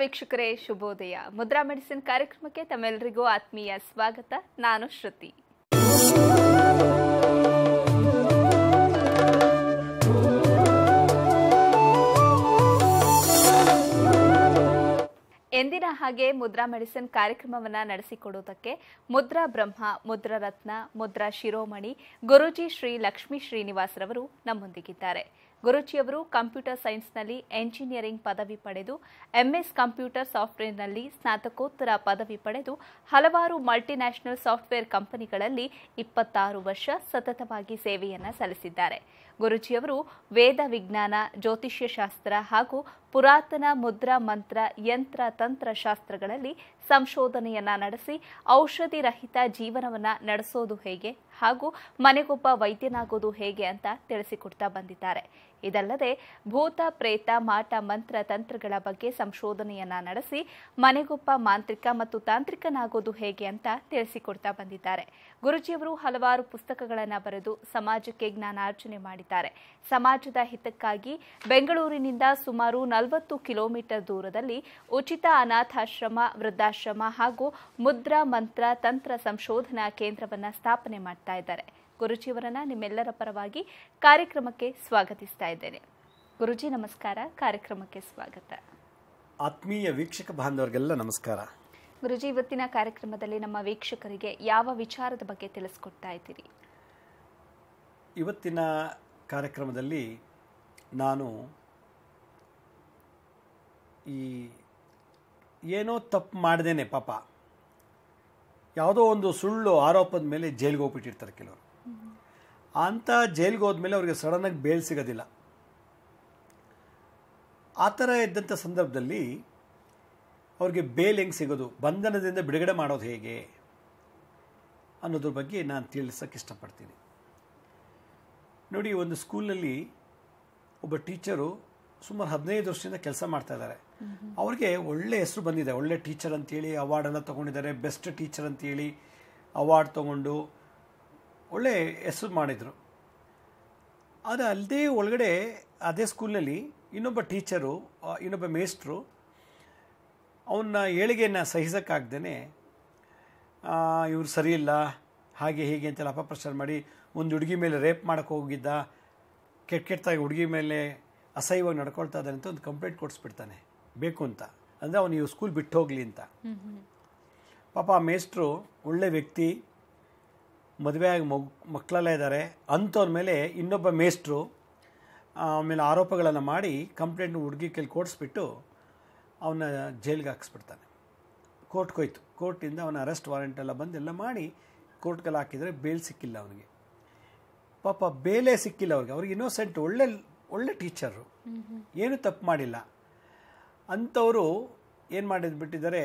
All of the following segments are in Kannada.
ವೀಕ್ಷಕರೇ, ಶುಭೋದಯ. ಮುದ್ರಾ ಮೆಡಿಸಿನ್ ಕಾರ್ಯಕ್ರಮಕ್ಕೆ ತಮ್ಮೆಲ್ಲರಿಗೂ ಆತ್ಮೀಯ ಸ್ವಾಗತ. ನಾನು ಶ್ರುತಿ. ಎಂದಿನ ಹಾಗೆ ಮುದ್ರಾ ಮೆಡಿಸಿನ್ ಕಾರ್ಯಕ್ರಮವನ್ನ ನಡೆಸಿಕೊಡುವುದಕ್ಕೆ ಮುದ್ರಾ ಬ್ರಹ್ಮ, ಮುದ್ರಾ ರತ್ನ, ಮುದ್ರಾ ಶಿರೋಮಣಿ ಗುರೂಜಿ ಶ್ರೀ ಲಕ್ಷ್ಮೀ ಶ್ರೀನಿವಾಸರವರು ನಮ್ಮೊಂದಿಗಿದ್ದಾರೆ. ಗುರೂಜಿಯವರು ಕಂಪ್ಯೂಟರ್ ಸೈನ್ಸ್ನಲ್ಲಿ ಎಂಜಿನಿಯರಿಂಗ್ ಪದವಿ ಪಡೆದು ಎಂಎಸ್ ಕಂಪ್ಯೂಟರ್ ಸಾಫ್ಟ್ವೇರ್ನಲ್ಲಿ ಸ್ನಾತಕೋತ್ತರ ಪದವಿ ಪಡೆದು ಹಲವಾರು ಮಲ್ಟಿನ್ಯಾಷನಲ್ ಸಾಫ್ಟ್ವೇರ್ ಕಂಪನಿಗಳಲ್ಲಿ 26 ವರ್ಷ ಸತತವಾಗಿ ಸೇವೆಯನ್ನು ಸಲ್ಲಿಸಿದ್ದಾರೆ. ಗುರೂಜಿಯವರು ವೇದ ವಿಜ್ಞಾನ, ಜ್ಯೋತಿಷ್ಯ ಶಾಸ್ತ್ರ ಹಾಗೂ ಪುರಾತನ ಮುದ್ರಾ ಮಂತ್ರ, ಯಂತ್ರ, ತಂತ್ರ ಶಾಸ್ತ್ರಗಳಲ್ಲಿ ಸಂಶೋಧನೆಯನ್ನ ನಡೆಸಿ ಔಷಧಿ ರಹಿತ ಜೀವನವನ್ನ ನಡೆಸೋದು ಹೇಗೆ ಹಾಗೂ ಮನೆಗೊಬ್ಬ ವೈದ್ಯನಾಗೋದು ಹೇಗೆ ಅಂತ ತಿಳಿಸಿಕೊಡ್ತಾ ಬಂದಿದ್ದಾರೆ. ಇದಲ್ಲದೆ ಭೂತ, ಪ್ರೇತ, ಮಾಟ, ಮಂತ್ರ, ತಂತ್ರಗಳ ಬಗ್ಗೆ ಸಂಶೋಧನೆಯನ್ನ ನಡೆಸಿ ಮನೆಗೊಬ್ಬ ಮಾಂತ್ರಿಕ ಮತ್ತು ತಾಂತ್ರಿಕನಾಗೋದು ಹೇಗೆ ಅಂತ ತಿಳಿಸಿಕೊಡ್ತಾ ಬಂದಿದ್ದಾರೆ. ಗುರೂಜಿಯವರು ಹಲವಾರು ಪುಸ್ತಕಗಳನ್ನು ಬರೆದು ಸಮಾಜಕ್ಕೆ ಜ್ಞಾನಾರ್ಜನೆ ಮಾಡಿದ್ದಾರೆ. ಸಮಾಜದ ಹಿತಕ್ಕಾಗಿ ಬೆಂಗಳೂರಿನಿಂದ ಸುಮಾರು 40 ಕಿಲೋಮೀಟರ್ ದೂರದಲ್ಲಿ ಉಚಿತ ಅನಾಥಾಶ್ರಮ, ವೃದ್ಧಾಶ್ರಮ ಹಾಗೂ ಮುದ್ರಾ ಮಂತ್ರ ತಂತ್ರ ಸಂಶೋಧನಾ ಕೇಂದ್ರವನ್ನು ಸ್ಥಾಪನೆ ಮಾಡ್ತಾ ಇದ್ದಾರೆ. ಗುರೂಜಿಯವರನ್ನ ನಿಮ್ಮೆಲ್ಲರ ಪರವಾಗಿ ಕಾರ್ಯಕ್ರಮಕ್ಕೆ ಸ್ವಾಗತಿಸ್ತಾ ಇದ್ದೇನೆ. ಗುರೂಜಿ ನಮಸ್ಕಾರ, ಕಾರ್ಯಕ್ರಮಕ್ಕೆ ಸ್ವಾಗತ. ಆತ್ಮೀಯ ವೀಕ್ಷಕ ಬಾಂಧವರಿಗೆಲ್ಲ ನಮಸ್ಕಾರ. ಗುರೂಜಿ, ಇವತ್ತಿನ ಕಾರ್ಯಕ್ರಮದಲ್ಲಿ ನಮ್ಮ ವೀಕ್ಷಕರಿಗೆ ಯಾವ ವಿಚಾರದ ಬಗ್ಗೆ ತಿಳಿಸ್ಕೊಡ್ತಾ ಇದ್ದೀರಿ? ಇವತ್ತಿನ ಕಾರ್ಯಕ್ರಮದಲ್ಲಿ ನಾನು ಏನೋ ತಪ್ಪು ಮಾಡ್ದೇನೆ, ಪಾಪ ಯಾವುದೋ ಒಂದು ಸುಳ್ಳು ಆರೋಪದ ಮೇಲೆ ಜೈಲಿಗೆ ಹೋಗ್ಬಿಟ್ಟಿರ್ತಾರೆ ಕೆಲವರು. ಅಂಥ ಜೈಲಿಗೆ ಹೋದ್ಮೇಲೆ ಅವ್ರಿಗೆ ಸಡನ್ನಾಗಿ ಬೇಲ್ ಸಿಗೋದಿಲ್ಲ. ಆ ಥರ ಇದ್ದಂಥ ಸಂದರ್ಭದಲ್ಲಿ ಅವ್ರಿಗೆ ಬೇಲ್ ಹೆಂಗೆ ಸಿಗೋದು, ಬಂಧನದಿಂದ ಬಿಡುಗಡೆ ಮಾಡೋದು ಹೇಗೆ ಅನ್ನೋದ್ರ ಬಗ್ಗೆ ನಾನು ತಿಳಿಸೋಕ್ಕೆ ಇಷ್ಟಪಡ್ತೀನಿ. ನೋಡಿ, ಒಂದು ಸ್ಕೂಲ್ನಲ್ಲಿ ಒಬ್ಬ ಟೀಚರು ಸುಮಾರು 15 ವರ್ಷದಿಂದ ಕೆಲಸ ಮಾಡ್ತಾ ಇದ್ದಾರೆ. ಅವ್ರಿಗೆ ಒಳ್ಳೆ ಹೆಸರು ಬಂದಿದೆ, ಒಳ್ಳೆ ಟೀಚರ್ ಅಂತೇಳಿ ಅವಾರ್ಡೆಲ್ಲ ತೊಗೊಂಡಿದ್ದಾರೆ. ಬೆಸ್ಟ್ ಟೀಚರ್ ಅಂತೇಳಿ ಅವಾರ್ಡ್ ತೊಗೊಂಡು ಒಳ್ಳೆ ಹೆಸರು ಮಾಡಿದರು. ಅದು ಅಲ್ಲದೆ ಒಳಗಡೆ ಅದೇ ಸ್ಕೂಲ್ನಲ್ಲಿ ಇನ್ನೊಬ್ಬ ಟೀಚರು, ಇನ್ನೊಬ್ಬ ಮೇಸ್ಟ್ರು ಅವನ್ನ ಏಳಿಗೆಯನ್ನು ಸಹಿಸೋಕ್ಕಾಗ್ದೇ ಇವ್ರು ಸರಿ ಇಲ್ಲ, ಹಾಗೆ ಹೀಗೆ ಅಂತೆಲ್ಲ ಅಪಪ್ರಚಾರ ಮಾಡಿ ಒಂದು ಹುಡುಗಿ ಮೇಲೆ ರೇಪ್ ಮಾಡೋಕ್ಕೆ ಹೋಗಿದ್ದ, ಕೆಟ್ಟದಾಗಿ ಹುಡುಗಿ ಮೇಲೆ ಅಸಹ್ಯವಾಗಿ ನಡ್ಕೊಳ್ತಾ ಇದ್ದಾನೆ ಅಂತ ಒಂದು ಕಂಪ್ಲೇಂಟ್ ಕೊಡಿಸ್ಬಿಡ್ತಾನೆ ಬೇಕು ಅಂತ. ಅಂದರೆ ಅವನು ಇವು ಸ್ಕೂಲ್ ಬಿಟ್ಟು ಹೋಗಲಿ ಅಂತ. ಪಾಪ ಆ ಮೇಸ್ಟ್ರು ಒಳ್ಳೆ ವ್ಯಕ್ತಿ, ಮದುವೆಯಾಗಿ ಮಕ್ಕಳೆಲ್ಲ ಇದ್ದಾರೆ. ಅಂಥವ್ರ ಮೇಲೆ ಇನ್ನೊಬ್ಬ ಮೇಸ್ಟ್ರು ಆಮೇಲೆ ಆರೋಪಗಳನ್ನು ಮಾಡಿ ಕಂಪ್ಲೇಂಟ್ ಹುಡುಗಿ ಕೈಲಿ ಕೊಡಿಸ್ಬಿಟ್ಟು ಅವನ್ನ ಜೈಲಿಗೆ ಹಾಕಿಸ್ಬಿಡ್ತಾನೆ. ಕೋರ್ಟ್ಗೆ ಹೋಯ್ತು. ಕೋರ್ಟಿಂದ ಅವನ ಅರೆಸ್ಟ್ ವಾರೆಂಟ್ ಎಲ್ಲ ಬಂದೆಲ್ಲ ಮಾಡಿ ಕೋರ್ಟ್ಗೆಲ್ಲ ಹಾಕಿದರೆ ಬೇಲ್ ಸಿಕ್ಕಿಲ್ಲ ಅವನಿಗೆ. ಪಾಪ ಬೇಲೇ ಸಿಕ್ಕಿಲ್ಲ ಅವ್ರಿಗೆ ಇನ್ನೋಸೆಂಟ್, ಒಳ್ಳೆ ಟೀಚರು, ಏನೂ ತಪ್ಪು ಮಾಡಿಲ್ಲ. ಅಂಥವರು ಏನು ಮಾಡಿದ್ಬಿಟ್ಟಿದ್ದಾರೆ,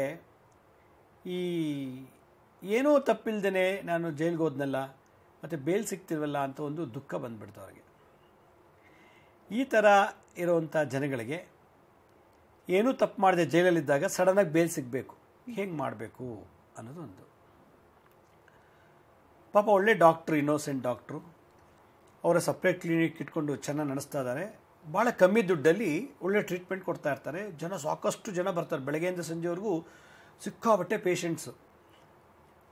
ಈ ಏನೂ ತಪ್ಪಿಲ್ದೇ ನಾನು ಜೈಲಿಗೆ ಹೋದ್ನಲ್ಲ ಮತ್ತು ಬೇಲ್ ಸಿಗ್ತಿಲ್ವಲ್ಲ ಅಂತ ಒಂದು ದುಃಖ ಬಂದ್ಬಿಡ್ತು ಅವ್ರಿಗೆ. ಈ ಥರ ಇರೋವಂಥ ಜನಗಳಿಗೆ ಏನೂ ತಪ್ಪು ಮಾಡದೆ ಜೈಲಲ್ಲಿದ್ದಾಗ ಸಡನ್ನಾಗಿ ಬೇಲ್ ಸಿಗಬೇಕು, ಹೇಗೆ ಮಾಡಬೇಕು ಅನ್ನೋದು ಒಂದು. ಪಾಪ ಒಳ್ಳೆ ಡಾಕ್ಟ್ರು, ಇನ್ನೋಸೆಂಟ್ ಡಾಕ್ಟ್ರು, ಅವರ ಸಪ್ರೇಟ್ ಕ್ಲಿನಿಕ್ ಇಟ್ಕೊಂಡು ಚೆನ್ನಾಗಿ ನಡೆಸ್ತಾ ಇದ್ದಾರೆ. ಭಾಳ ಕಮ್ಮಿ ದುಡ್ಡಲ್ಲಿ ಒಳ್ಳೆ ಟ್ರೀಟ್ಮೆಂಟ್ ಕೊಡ್ತಾ ಇರ್ತಾರೆ. ಸಾಕಷ್ಟು ಜನ ಬರ್ತಾರೆ, ಬೆಳಗ್ಗೆಯಿಂದ ಸಂಜೆವರೆಗೂ ಸಿಕ್ಕಾಬಟ್ಟೆ ಪೇಷಂಟ್ಸು.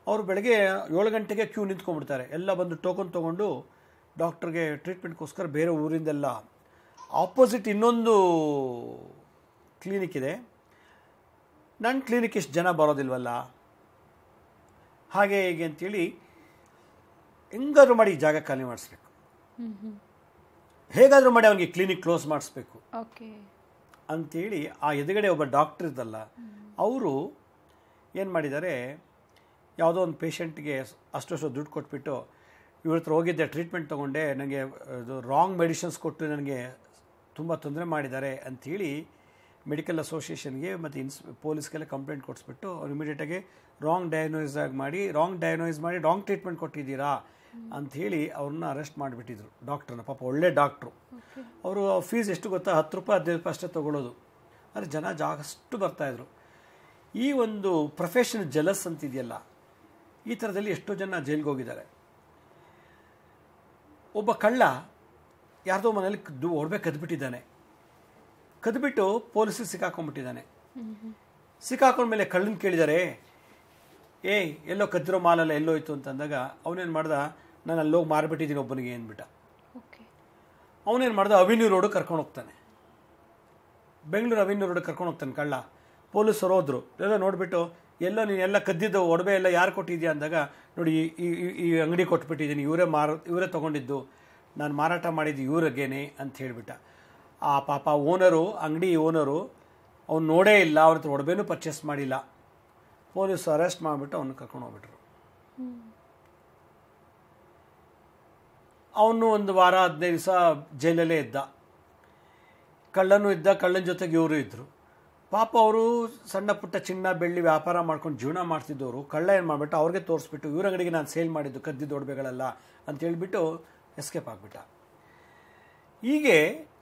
ಅವರು ಬೆಳಗ್ಗೆ 7 ಗಂಟೆಗೆ ಕ್ಯೂ ನಿಂತ್ಕೊಂಡ್ಬಿಡ್ತಾರೆ. ಎಲ್ಲ ಬಂದು ಟೋಕನ್ ತೊಗೊಂಡು ಡಾಕ್ಟ್ರಿಗೆ ಟ್ರೀಟ್ಮೆಂಟ್ಗೋಸ್ಕರ ಬೇರೆ ಊರಿಂದೆಲ್ಲ. ಆಪೋಸಿಟ್ ಇನ್ನೊಂದು ಕ್ಲಿನಿಕ್ ಇದೆ. ನನ್ನ ಕ್ಲಿನಿಕ್ ಇಷ್ಟು ಜನ ಬರೋದಿಲ್ವಲ್ಲ, ಹಾಗೆ ಹೇಗೆ ಅಂತೇಳಿ ಹೆಂಗಾದ್ರೂ ಮಾಡಿ ಜಾಗ ಖಾಲಿ ಮಾಡಿಸ್ಬೇಕು, ಹೇಗಾದರೂ ಮಾಡಿ ಅವನಿಗೆ ಕ್ಲಿನಿಕ್ ಕ್ಲೋಸ್ ಮಾಡಿಸ್ಬೇಕು ಅಂಥೇಳಿ ಆ ಎದುರುಗಡೆ ಒಬ್ಬ ಡಾಕ್ಟರ್ ಇದ್ದಲ್ಲ, ಅವರು ಏನು ಮಾಡಿದ್ದಾರೆ, ಯಾವುದೋ ಒಂದು ಪೇಷಂಟ್ಗೆ ಅಷ್ಟು ದುಡ್ಡು ಕೊಟ್ಬಿಟ್ಟು ಇವ್ರ ಹತ್ರ ಹೋಗಿದ್ದೆ, ಟ್ರೀಟ್ಮೆಂಟ್ ತೊಗೊಂಡೆ, ನನಗೆ ಇದು ರಾಂಗ್ ಮೆಡಿಸಿನ್ಸ್ ಕೊಟ್ಟು ನನಗೆ ತುಂಬ ತೊಂದರೆ ಮಾಡಿದ್ದಾರೆ ಅಂಥೇಳಿ ಮೆಡಿಕಲ್ ಅಸೋಸಿಯೇಷನ್ಗೆ ಮತ್ತು ಪೊಲೀಸ್ಗೆಲ್ಲ ಕಂಪ್ಲೇಂಟ್ ಕೊಡಿಸ್ಬಿಟ್ಟು ಅವ್ರು ಇಮಿಡಿಯೇಟಾಗಿ ರಾಂಗ್ ಡಯಾಗ್ನೋಸ್ ಮಾಡಿ ರಾಂಗ್ ಟ್ರೀಟ್ಮೆಂಟ್ ಕೊಟ್ಟಿದ್ದೀರಾ ಅಂಥೇಳಿ ಅವ್ರನ್ನ ಅರೆಸ್ಟ್ ಮಾಡಿಬಿಟ್ಟಿದ್ರು ಡಾಕ್ಟ್ರನ್ನ. ಪಾಪ ಒಳ್ಳೆ ಡಾಕ್ಟ್ರು. ಅವರು ಫೀಸ್ ಎಷ್ಟು ಗೊತ್ತಾ, 10 ರೂಪಾಯಿ 15 ರೂಪಾಯಿ ಅಷ್ಟೇ ತೊಗೊಳ್ಳೋದು. ಆದರೆ ಜನ ಜಾಗಷ್ಟು ಬರ್ತಾಯಿದ್ರು. ಈ ಒಂದು ಪ್ರೊಫೆಷನ್ ಜಲಸ್ ಅಂತಿದೆಯಲ್ಲ, ಈ ಥರದಲ್ಲಿ ಎಷ್ಟೋ ಜನ ಜೈಲಿಗೆ ಹೋಗಿದ್ದಾರೆ. ಒಬ್ಬ ಕಳ್ಳ ಯಾರ್ದೋ ಮನೇಲಿ ಒಡವೆ ಕದ್ಬಿಟ್ಟಿದ್ದಾನೆ. ಕದ್ಬಿಟ್ಟು ಪೊಲೀಸಿಗೆ ಸಿಕ್ಕಾಕೊಂಡ್ಬಿಟ್ಟಿದ್ದಾನೆ. ಸಿಕ್ಕಾಕೊಂಡ್ಮೇಲೆ ಕಳ್ಳನ್ ಕೇಳಿದ್ದಾರೆ, ಏಯ್ ಎಲ್ಲೋ ಕದ್ದಿರೋ ಮಾಲೆಲ್ಲ ಎಲ್ಲೋಯ್ತು ಅಂತಂದಾಗ ಅವನೇನು ಮಾಡ್ದ, ನಾನು ಅಲ್ಲೋಗಿ ಮಾರ್ಬಿಟ್ಟಿದ್ದೀನಿ ಒಬ್ಬನಿಗೆ ಅಂದ್ಬಿಟ್ಟ. ಅವನೇನು ಮಾಡ್ದ, ಅವಿನ್ಯೂ ರೋಡ್ ಕರ್ಕೊಂಡು ಹೋಗ್ತಾನೆ, ಬೆಂಗಳೂರು ಅವಿನ್ಯೂ ರೋಡ್ ಕರ್ಕೊಂಡು ಹೋಗ್ತಾನೆ ಕಳ್ಳ. ಪೊಲೀಸರು ಹೋದ್ರು, ಎಲ್ಲ ನೋಡಿಬಿಟ್ಟು ಎಲ್ಲೋ ನೀನು ಎಲ್ಲ ಕದ್ದಿದ್ದು ಒಡವೆ ಎಲ್ಲ ಯಾರು ಕೊಟ್ಟಿದ್ಯಾ ಅಂದಾಗ, ನೋಡಿ ಈ ಅಂಗಡಿ ಕೊಟ್ಬಿಟ್ಟಿದ್ದೀನಿ, ಇವರೇ ತೊಗೊಂಡಿದ್ದು, ನಾನು ಮಾರಾಟ ಮಾಡಿದ್ದು ಇವ್ರಿಗೇನೆ ಅಂತ ಹೇಳಿಬಿಟ್ಟ. ಆ ಪಾಪ ಅಂಗಡಿ ಓನರು ಅವ್ನು ನೋಡೇ ಇಲ್ಲ, ಅವ್ರ ಹತ್ರ ಒಡವೆನೂ ಪರ್ಚೇಸ್ ಮಾಡಿಲ್ಲ. ಪೊಲೀಸರು ಅರೆಸ್ಟ್ ಮಾಡಿಬಿಟ್ಟು ಅವನ್ನ ಕರ್ಕೊಂಡು ಹೋಗ್ಬಿಟ್ರು. ಅವನು ಒಂದು ವಾರ 15 ದಿವಸ ಜೈಲಲ್ಲೇ ಇದ್ದ. ಕಳ್ಳನೂ ಇದ್ದ, ಕಳ್ಳನ ಜೊತೆಗೆ ಇವರು ಇದ್ದರು. ಪಾಪ ಅವರು ಸಣ್ಣ ಪುಟ್ಟ ಚಿನ್ನ ಬೆಳ್ಳಿ ವ್ಯಾಪಾರ ಮಾಡ್ಕೊಂಡು ಜೀವನ ಮಾಡ್ತಿದ್ದವರು ಕಳ್ಳ ಏನು ಮಾಡಿಬಿಟ್ಟು ಅವ್ರಿಗೆ ತೋರಿಸ್ಬಿಟ್ಟು, ಇವ್ರ ಅಂಗಡಿಗೆ ನಾನು ಸೇಲ್ ಮಾಡಿದ್ದು ಕದ್ದಿದ್ದು ಒಡವೆಗಳೆಲ್ಲ ಅಂತ ಹೇಳಿಬಿಟ್ಟು ಎಸ್ಕೇಪ್ ಆಗಿಬಿಟ್ಟ. ಹೀಗೆ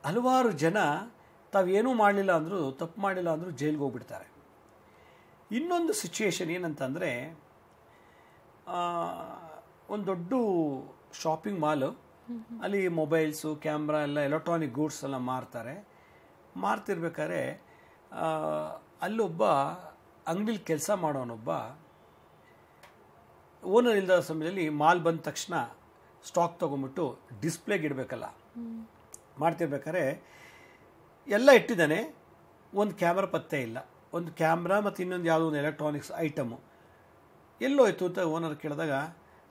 ಹಲವಾರು ಜನ ತಾವೇನೂ ಮಾಡಲಿಲ್ಲ ಅಂದರೂ, ತಪ್ಪು ಮಾಡಿಲ್ಲ ಅಂದರೂ ಜೈಲಿಗೆ ಹೋಗ್ಬಿಡ್ತಾರೆ. ಇನ್ನೊಂದು ಸಿಚುಯೇಷನ್ ಏನಂತಂದರೆ, ಒಂದು ದೊಡ್ಡ ಶಾಪಿಂಗ್ ಮಾಲು, ಅಲ್ಲಿ ಮೊಬೈಲ್ಸು, ಕ್ಯಾಮ್ರಾ ಎಲ್ಲ ಎಲೆಕ್ಟ್ರಾನಿಕ್ ಗೂಡ್ಸ್ ಎಲ್ಲ ಮಾರ್ತಿರ್ಬೇಕಾದ್ರೆ ಅಲ್ಲೊಬ್ಬ ಅಂಗಡಿಲಿ ಕೆಲಸ ಮಾಡೋನೊಬ್ಬ ಓನರ್ ಇಲ್ಲದ ಸಮಯದಲ್ಲಿ ಮಾಲ್ ಬಂದ ತಕ್ಷಣ ಸ್ಟಾಕ್ ತೊಗೊಂಬಿಟ್ಟು ಡಿಸ್ಪ್ಲೇಗೆ ಇಡಬೇಕಲ್ಲ, ಮಾಡ್ತಿರ್ಬೇಕಾದ್ರೆ ಎಲ್ಲ ಇಟ್ಟಿದ್ದಾನೆ. ಒಂದು ಕ್ಯಾಮ್ರಾ ಪತ್ತೆ ಇಲ್ಲ, ಒಂದು ಕ್ಯಾಮ್ರಾ ಮತ್ತು ಇನ್ನೊಂದು ಯಾವುದೋ ಒಂದು ಎಲೆಕ್ಟ್ರಾನಿಕ್ಸ್ ಐಟಮು ಎಲ್ಲೋಯ್ತು ಅಂತ ಓನರ್ ಕೇಳಿದಾಗ,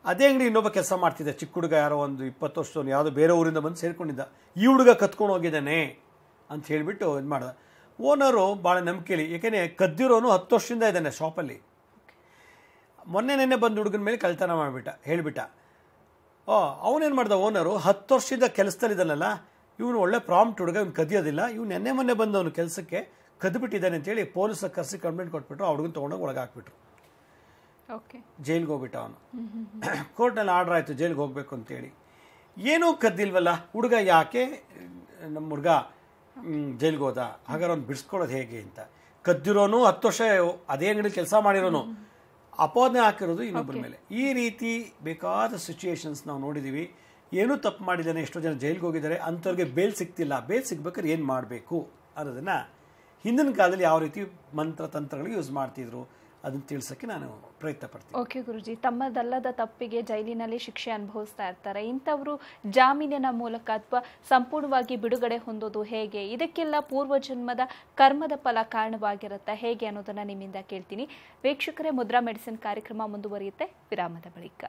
ಅದೇ ಅಂಗಡಿ ಇನ್ನೊಬ್ಬ ಕೆಲಸ ಮಾಡ್ತಿದ್ದ, ಚಿಕ್ಕ ಹುಡುಗ, ಯಾರೋ ಒಂದು 20 ವರ್ಷದವನು, ಯಾವುದೋ ಬೇರೆ ಊರಿಂದ ಬಂದು ಸೇರ್ಕೊಂಡಿದ್ದ, ಈ ಹುಡುಗ ಕತ್ಕೊಂಡು ಹೋಗಿದ್ದಾನೆ ಅಂತ ಹೇಳಿಬಿಟ್ಟು ಇದು ಮಾಡ್ದ. ಓನರು ಭಾಳ ನಂಬಿಕೆಲಿ, ಏಕೆಂದರೆ ಕದ್ದಿರೋನು 10 ವರ್ಷದಿಂದ ಇದ್ದಾನೆ ಶಾಪಲ್ಲಿ. ಮೊನ್ನೆ ಬಂದು ಹುಡುಗನ ಮೇಲೆ ಕಳ್ತನ ಹೇಳಿಬಿಟ್ಟ. ಅವನೇನು ಮಾಡ್ದ, ಓನರು 10 ವರ್ಷದಿಂದ ಕೆಲಸದಲ್ಲಿದ್ದಾನಲ್ಲ, ಇವನು ಒಳ್ಳೆ ಪ್ರಾಂಪ್ಟ್ ಹುಡುಗ, ಇವ್ನು ಕದಿಯೋದಿಲ್ಲ, ಇವ್ನು ಮೊನ್ನೆ ಬಂದು ಅವನು ಕೆಲಸಕ್ಕೆ ಕದ್ದುಬಿಟ್ಟಿದ್ದಾನೆ ಅಂತೇಳಿ ಪೊಲೀಸರು ಕರೆಸಿ ಕಂಪ್ಲೇಂಟ್ ಕೊಟ್ಬಿಟ್ರು. ಆ ಹುಡುಗನ ತೊಗೊಂಡೋಗಿ ಒಳಗೆ ಹಾಕ್ಬಿಟ್ರು. ಜೈಲಿಗೆ ಹೋಗ್ಬಿಟ್ಟ ಅವನು. ಕೋರ್ಟ್ನಲ್ಲಿ ಆರ್ಡರ್ ಆಯಿತು ಜೈಲಿಗೆ ಹೋಗ್ಬೇಕು ಅಂತೇಳಿ. ಏನೂ ಕದ್ದಿಲ್ವಲ್ಲ ಹುಡುಗ, ಯಾಕೆ ನಮ್ಮ ಹುಡುಗ ಜೈಲಿಗೆ ಹೋದ, ಹಾಗಾದ್ರೆ ಅವ್ನು ಬಿಡಿಸ್ಕೊಳ್ಳೋದು ಹೇಗೆ ಅಂತ. ಕದ್ದಿರೋನು 10 ವರ್ಷ ಅದೇ ಅಂಗಡಿ ಕೆಲಸ ಮಾಡಿರೋನು ಅಪವಾದನೆ ಹಾಕಿರೋದು ಇನ್ನೊಬ್ಬರ ಮೇಲೆ. ಈ ರೀತಿ ಬೇಕಾದ ಸಿಚುಯೇಷನ್ಸ್ ನಾವು ನೋಡಿದ್ದೀವಿ. ಏನೂ ತಪ್ಪು ಮಾಡಿದ್ದಾನೆ, ಎಷ್ಟೋ ಜನ ಜೈಲಿಗೆ ಹೋಗಿದ್ದಾರೆ, ಅಂಥವ್ರಿಗೆ ಬೇಲ್ ಸಿಗ್ತಿಲ್ಲ. ಬೇಲ್ ಸಿಗ್ಬೇಕಾದ್ರೆ ಏನು ಮಾಡಬೇಕು ಅನ್ನೋದನ್ನು ಹಿಂದಿನ ಕಾಲದಲ್ಲಿ ಯಾವ ರೀತಿ ಮಂತ್ರ ತಂತ್ರಗಳಿಗೆ ಯೂಸ್ ಮಾಡ್ತಿದ್ರು ಅದನ್ನು ತಿಳಿಸೋಕ್ಕೆ ನಾನು ಪ್ರಯತ್ನ ಪಡ್ತೀನಿ. ಓಕೆ ಗುರುಜಿ, ತಮ್ಮದಲ್ಲದ ತಪ್ಪಿಗೆ ಜೈಲಿನಲ್ಲಿ ಶಿಕ್ಷೆ ಅನುಭವಿಸ್ತಾ ಇರ್ತಾರೆ. ಇಂಥವರು ಜಾಮೀನಿನ ಮೂಲಕ ಅಥವಾ ಸಂಪೂರ್ಣವಾಗಿ ಬಿಡುಗಡೆ ಹೊಂದೋದು ಹೇಗೆ? ಇದಕ್ಕೆಲ್ಲ ಪೂರ್ವಜನ್ಮದ ಕರ್ಮದ ಫಲ ಕಾರಣವಾಗಿರುತ್ತೆ ಹೇಗೆ ಅನ್ನೋದನ್ನ ನಿಮ್ಮಿಂದ ಕೇಳ್ತೀನಿ. ವೀಕ್ಷಕರೇ, ಮುದ್ರಾ ಮೆಡಿಸಿನ್ ಕಾರ್ಯಕ್ರಮ ಮುಂದುವರಿಯುತ್ತೆ ವಿರಾಮದ ಬಳಿಕ.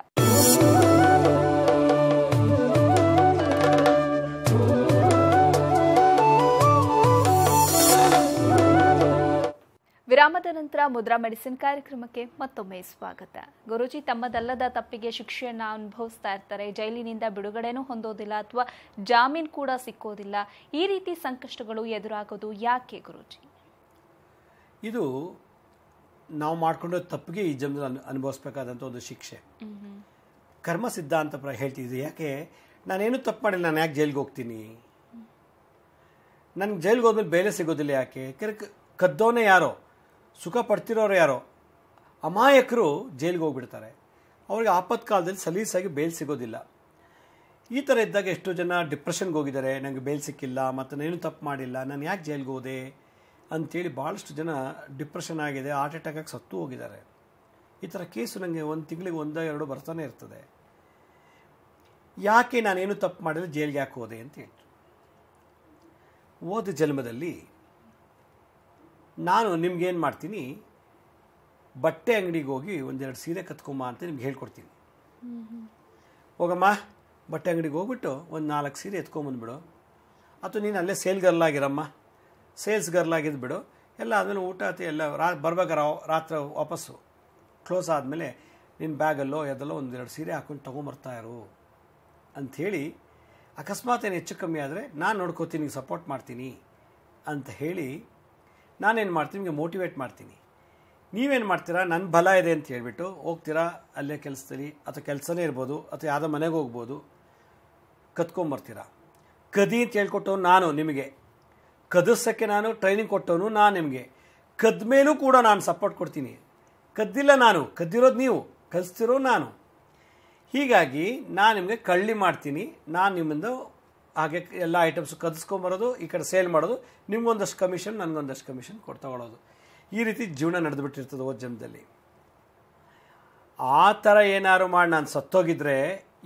ವಿರಾಮದ ನಂತರ ಮುದ್ರಾ ಮೆಡಿಸಿನ್ ಕಾರ್ಯಕ್ರಮಕ್ಕೆ ಮತ್ತೊಮ್ಮೆ ಸ್ವಾಗತ. ಗುರೂಜಿ, ತಮ್ಮದಲ್ಲದ ತಪ್ಪಿಗೆ ಶಿಕ್ಷೆಯನ್ನು ಅನುಭವಿಸ್ತಾ ಇರ್ತಾರೆ, ಜೈಲಿನಿಂದ ಬಿಡುಗಡೆನೂ ಹೊಂದೋದಿಲ್ಲ ಅಥವಾ ಜಾಮೀನು ಕೂಡ ಸಿಕ್ಕೋದಿಲ್ಲ. ಈ ರೀತಿ ಸಂಕಷ್ಟಗಳು ಎದುರಾಗೋದು ಯಾಕೆ ಗುರೂಜಿ? ಇದು ನಾವು ಮಾಡ್ಕೊಂಡ ತಪ್ಪಿಗೆ ಈ ಜನ್ಮದಲ್ಲಿ ಅನುಭವಿಸ್ಬೇಕಾದಂಥ ಒಂದು ಶಿಕ್ಷೆ. ಕರ್ಮ ಸಿದ್ಧಾಂತ ಹೇಳ್ತಿದ್ವಿ. ಯಾಕೆ ನಾನೇನು ತಪ್ಪು ಮಾಡಿಲ್ಲ, ನಾನು ಯಾಕೆ ಜೈಲಿಗೆ ಹೋಗ್ತೀನಿ? ನನಗೆ ಜೈಲಿಗೆ ಹೋದ್ಮೇಲೆ ಬೇಲೆ ಸಿಗೋದಿಲ್ಲ. ಯಾಕೆ? ಕದ್ದೋನೇ ಯಾರೋ, ಸುಖ ಪಡ್ತಿರೋರು ಯಾರೋ, ಅಮಾಯಕರು ಜೈಲಿಗೆ ಹೋಗ್ಬಿಡ್ತಾರೆ. ಅವ್ರಿಗೆ ಆಪತ್ಕಾಲದಲ್ಲಿ ಸಲೀಸಾಗಿ ಬೇಲ್ ಸಿಗೋದಿಲ್ಲ. ಈ ಥರ ಇದ್ದಾಗ ಎಷ್ಟೋ ಜನ ಡಿಪ್ರೆಷನ್ಗೆ ಹೋಗಿದ್ದಾರೆ, ನನಗೆ ಬೇಲ್ ಸಿಕ್ಕಿಲ್ಲ ಮತ್ತು ನಾನೇನು ತಪ್ಪು ಮಾಡಿಲ್ಲ, ನಾನು ಯಾಕೆ ಜೈಲಿಗೆ ಹೋದೆ ಅಂಥೇಳಿ ಭಾಳಷ್ಟು ಜನ ಡಿಪ್ರೆಷನ್ ಆಗಿದೆ, ಹಾರ್ಟ್ ಅಟ್ಯಾಕ್ ಆಗಿ ಸತ್ತು ಹೋಗಿದ್ದಾರೆ. ಈ ಥರ ಕೇಸು ನನಗೆ ಒಂದು ತಿಂಗಳಿಗೆ 1-2 ಬರ್ತಾನೆ ಇರ್ತದೆ. ಯಾಕೆ ನಾನೇನು ತಪ್ಪು ಮಾಡಿದ್ರೆ ಜೈಲಿಗೆ ಯಾಕೆ ಹೋದೆ ಅಂತ ಹೇಳ್ತು. ಹೋದ ಜನ್ಮದಲ್ಲಿ ನಾನು ನಿಮ್ಗೇನು ಮಾಡ್ತೀನಿ, ಬಟ್ಟೆ ಅಂಗಡಿಗೆ ಹೋಗಿ 1-2 ಸೀರೆ ಕತ್ಕೊಂಬ ಅಂತ ನಿಮ್ಗೆ ಹೇಳ್ಕೊಡ್ತೀನಿ. ಹೋಗಮ್ಮ, ಬಟ್ಟೆ ಅಂಗಡಿಗೆ ಹೋಗ್ಬಿಟ್ಟು 1-4 ಸೀರೆ ಎತ್ಕೊಂಬಂದ್ಬಿಡು, ಅಥವಾ ನೀನು ಅಲ್ಲೇ ಸೇಲ್ ಗರ್ಲಾಗಿರಮ್ಮ, ಸೇಲ್ಸ್ ಗರ್ಲಾಗಿದ್ದುಬಿಡು. ಎಲ್ಲ ಆದಮೇಲೆ ಊಟ ಆಯ್ತು, ಎಲ್ಲ ಬರ್ಬೇಕಾರೆ ರಾತ್ರಿ ವಾಪಸ್ಸು ಕ್ಲೋಸ್ ಆದಮೇಲೆ ನಿನ್ನ ಬ್ಯಾಗಲ್ಲೋ ಅದೆಲ್ಲೋ 1-2 ಸೀರೆ ಹಾಕೊಂಡು ತೊಗೊಂಬರ್ತಾಯಿರು ಅಂಥೇಳಿ, ಅಕಸ್ಮಾತ್ ಏನು ಹೆಚ್ಚು ಕಮ್ಮಿ ಆದರೆ ನಾನು ನೋಡ್ಕೋತೀನಿ, ಸಪೋರ್ಟ್ ಮಾಡ್ತೀನಿ ಅಂತ ಹೇಳಿ ನಾನೇನು ಮಾಡ್ತೀನಿ, ನಿಮಗೆ ಮೋಟಿವೇಟ್ ಮಾಡ್ತೀನಿ. ನೀವೇನು ಮಾಡ್ತೀರಾ, ನನ್ನ ಬಲ ಇದೆ ಅಂತ ಹೇಳ್ಬಿಟ್ಟು ಹೋಗ್ತೀರಾ ಅಲ್ಲೇ ಕೆಲಸದಲ್ಲಿ, ಅಥವಾ ಕೆಲಸನೇ ಇರ್ಬೋದು, ಅಥವಾ ಯಾವುದೋ ಮನೆಗೆ ಹೋಗ್ಬೋದು, ಕತ್ಕೊಂಬರ್ತೀರಾ. ಕದಿ ಅಂತ ಹೇಳ್ಕೊಟ್ಟವನು ನಾನು ನಿಮಗೆ, ಕದಿಸೋಕ್ಕೆ ನಾನು ಟ್ರೈನಿಂಗ್ ಕೊಟ್ಟವನು ನಾನು ನಿಮಗೆ. ಕದ್ದ ಮೇಲೂ ಕೂಡ ನಾನು ಸಪೋರ್ಟ್ ಕೊಡ್ತೀನಿ. ಕದ್ದಿಲ್ಲ ನಾನು, ಕದ್ದಿರೋದು ನೀವು, ಕಲಿಸ್ತಿರೋ ನಾನು. ಹೀಗಾಗಿ ನಾನು ನಿಮಗೆ ಕಳ್ಳಿ ಮಾಡ್ತೀನಿ. ನಾನು ನಿಮ್ಮಿಂದ ಹಾಗೆ ಎಲ್ಲ ಐಟಮ್ಸು ಕದಿಸ್ಕೊಂಬರೋದು, ಈ ಕಡೆ ಸೇಲ್ ಮಾಡೋದು, ನಿಮ್ಗೊಂದಷ್ಟು ಕಮಿಷನ್, ನನಗೊಂದಷ್ಟು ಕಮಿಷನ್ ತಗೊಳ್ಳೋದು. ಈ ರೀತಿ ಜೀವನ ನಡೆದುಬಿಟ್ಟಿರ್ತದೆ ಓದ್ ಜನ್ಮದಲ್ಲಿ. ಆ ಥರ ಏನಾದ್ರು ಮಾಡಿ ನಾನು ಸತ್ತೋಗಿದ್ರೆ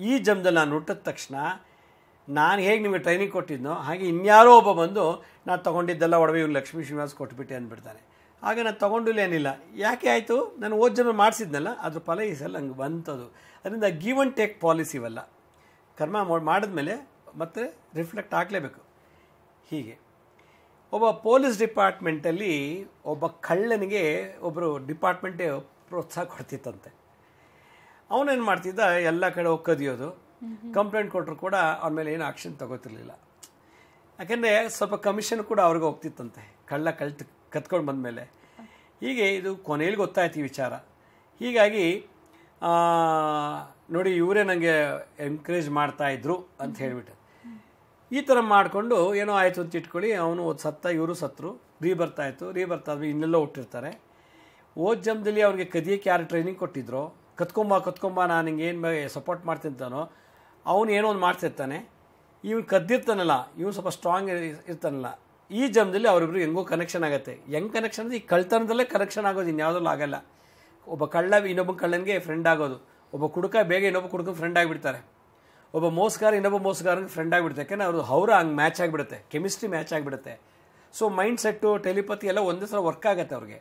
ಈ ಜನ್ಮದಲ್ಲಿ ನಾನು ಹುಟ್ಟಿದ ತಕ್ಷಣ ನಾನು ಹೇಗೆ ನಿಮಗೆ ಟ್ರೈನಿಂಗ್ ಕೊಟ್ಟಿದ್ನೋ ಹಾಗೆ ಇನ್ಯಾರೋ ಒಬ್ಬ ಬಂದು ನಾನು ತೊಗೊಂಡಿದ್ದೆಲ್ಲ ಒಡವೆ ಇವ್ನು ಲಕ್ಷ್ಮೀ ಶ್ರೀನಿವಾಸ್ ಕೊಟ್ಬಿಟ್ಟೆ ಅಂದ್ಬಿಡ್ತಾನೆ. ಆಗ ನಾನು ತೊಗೊಂಡಿಲ್ಲ ಏನಿಲ್ಲ, ಯಾಕೆ ಆಯಿತು, ನಾನು ಓದ್ ಜನ್ಮ ಮಾಡಿಸಿದ್ನಲ್ಲ ಅದ್ರ ಫಲ ಈ ಸಲ ಹಂಗೆ ಬಂತದು. ಅದರಿಂದ ಗಿವ್ ಆ್ಯಂಡ್ ಟೇಕ್ ಪಾಲಿಸಿ ಇವೆಲ್ಲ ಕರ್ಮ ಮಾಡಿದ್ಮೇಲೆ ಮತ್ತೆ ರಿಫ್ಲೆಕ್ಟ್ ಆಗಲೇಬೇಕು. ಹೀಗೆ ಒಬ್ಬ ಪೊಲೀಸ್ ಡಿಪಾರ್ಟ್ಮೆಂಟಲ್ಲಿ ಒಬ್ಬ ಕಳ್ಳನಿಗೆ ಒಬ್ಬರು ಡಿಪಾರ್ಟ್ಮೆಂಟೇ ಪ್ರೋತ್ಸಾಹ ಕೊಡ್ತಿತ್ತಂತೆ. ಅವನೇನು ಮಾಡ್ತಿದ್ದ, ಎಲ್ಲ ಕಡೆ ಹೋಗಿ ಕದಿಯೋದು, ಕಂಪ್ಲೇಂಟ್ ಕೊಟ್ಟರು ಕೂಡ ಅವನ ಮೇಲೆ ಏನು ಆಕ್ಷನ್ ತಗೋತಿರ್ಲಿಲ್ಲ. ಯಾಕೆಂದರೆ ಸ್ವಲ್ಪ ಕಮಿಷನ್ ಕೂಡ ಅವ್ರಿಗೆ ಹೋಗ್ತಿತ್ತಂತೆ ಕಳ್ಳ ಕತ್ಕೊಂಡು ಬಂದಮೇಲೆ. ಹೀಗೆ ಇದು ಕೊನೆಯಲ್ಲಿ ಗೊತ್ತಾಯ್ತು ಈ ವಿಚಾರ. ಹೀಗಾಗಿ ನೋಡಿ ಇವರೇ ನನಗೆ ಎನ್ಕರೇಜ್ ಮಾಡ್ತಾಯಿದ್ರು ಅಂತ ಹೇಳಿಬಿಟ್ಟು ಈ ಥರ ಮಾಡಿಕೊಂಡು ಏನೋ ಆಯಿತು ಅಂತ ಇಟ್ಕೊಳ್ಳಿ. ಅವನು ಸತ್ತ, ಇವರು ಸತ್ತರು, ರೀಬರ್ತಾಯಿತು. ರೀಬರ್ತಾದ್ಮೇಲೆ ಇನ್ನೆಲ್ಲೋ ಹುಟ್ಟಿರ್ತಾರೆ. ಓದ್ ಜನ್ಮದಲ್ಲಿ ಅವ್ರಿಗೆ ಕದಿಯಕ್ಕೆ ಯಾರು ಟ್ರೈನಿಂಗ್ ಕೊಟ್ಟಿದ್ರು, ಕತ್ಕೊಂಬ ನಾನು ಹಿಂಗೆ ಏನು ಸಪೋರ್ಟ್ ಮಾಡ್ತಿರ್ತಾನೋ ಅವನು ಏನೋ ಒಂದು ಮಾಡ್ತಿರ್ತಾನೆ. ಇವನು ಕದ್ದಿರ್ತಾನಲ್ಲ, ಇವನು ಸ್ವಲ್ಪ ಸ್ಟ್ರಾಂಗ್ ಇರ್ತಾನಲ್ಲ, ಈ ಜನ್ಮದಲ್ಲಿ ಅವರಿಬ್ರು ಹೆಂಗೋ ಕನೆಕ್ಷನ್ ಆಗುತ್ತೆ. ಹೆಂಗೆ ಕನೆಕ್ಷನ್ ಅಂದರೆ ಈ ಕಳ್ತನದಲ್ಲೇ ಕನೆಕ್ಷನ್ ಆಗೋದು, ಇನ್ಯಾವುದಲ್ಲೂ ಆಗಲ್ಲ. ಒಬ್ಬ ಕಳ್ಳ ಇನ್ನೊಬ್ಬ ಕಳ್ಳನಿಗೆ ಫ್ರೆಂಡ್ ಆಗೋದು, ಒಬ್ಬ ಕುಡುಕ ಬೇಗ ಇನ್ನೊಬ್ಬ ಕುಡುಕ ಫ್ರೆಂಡ್ ಆಗಿಬಿಡ್ತಾರೆ, ಒಬ್ಬ ಮೋಸಗಾರ ಇನ್ನೊಬ್ಬ ಮೋಸಗಾರನಿಗೆ ಫ್ರೆಂಡ್ ಆಗಿಬಿಡುತ್ತೆ. ಯಾಕೆಂದರೆ ಅವ್ರು ಹಂಗೆ ಮ್ಯಾಚ್ ಆಗಿಬಿಡುತ್ತೆ, ಕೆಮಿಸ್ಟ್ರಿ ಮ್ಯಾಚ್ ಆಗಿಬಿಡುತ್ತೆ. ಸೊ ಮೈಂಡ್ ಸೆಟ್ಟು, ಟೆಲಿಪತಿ ಎಲ್ಲ ಒಂದೇ ಸಲ ವರ್ಕ್ ಆಗುತ್ತೆ ಅವ್ರಿಗೆ.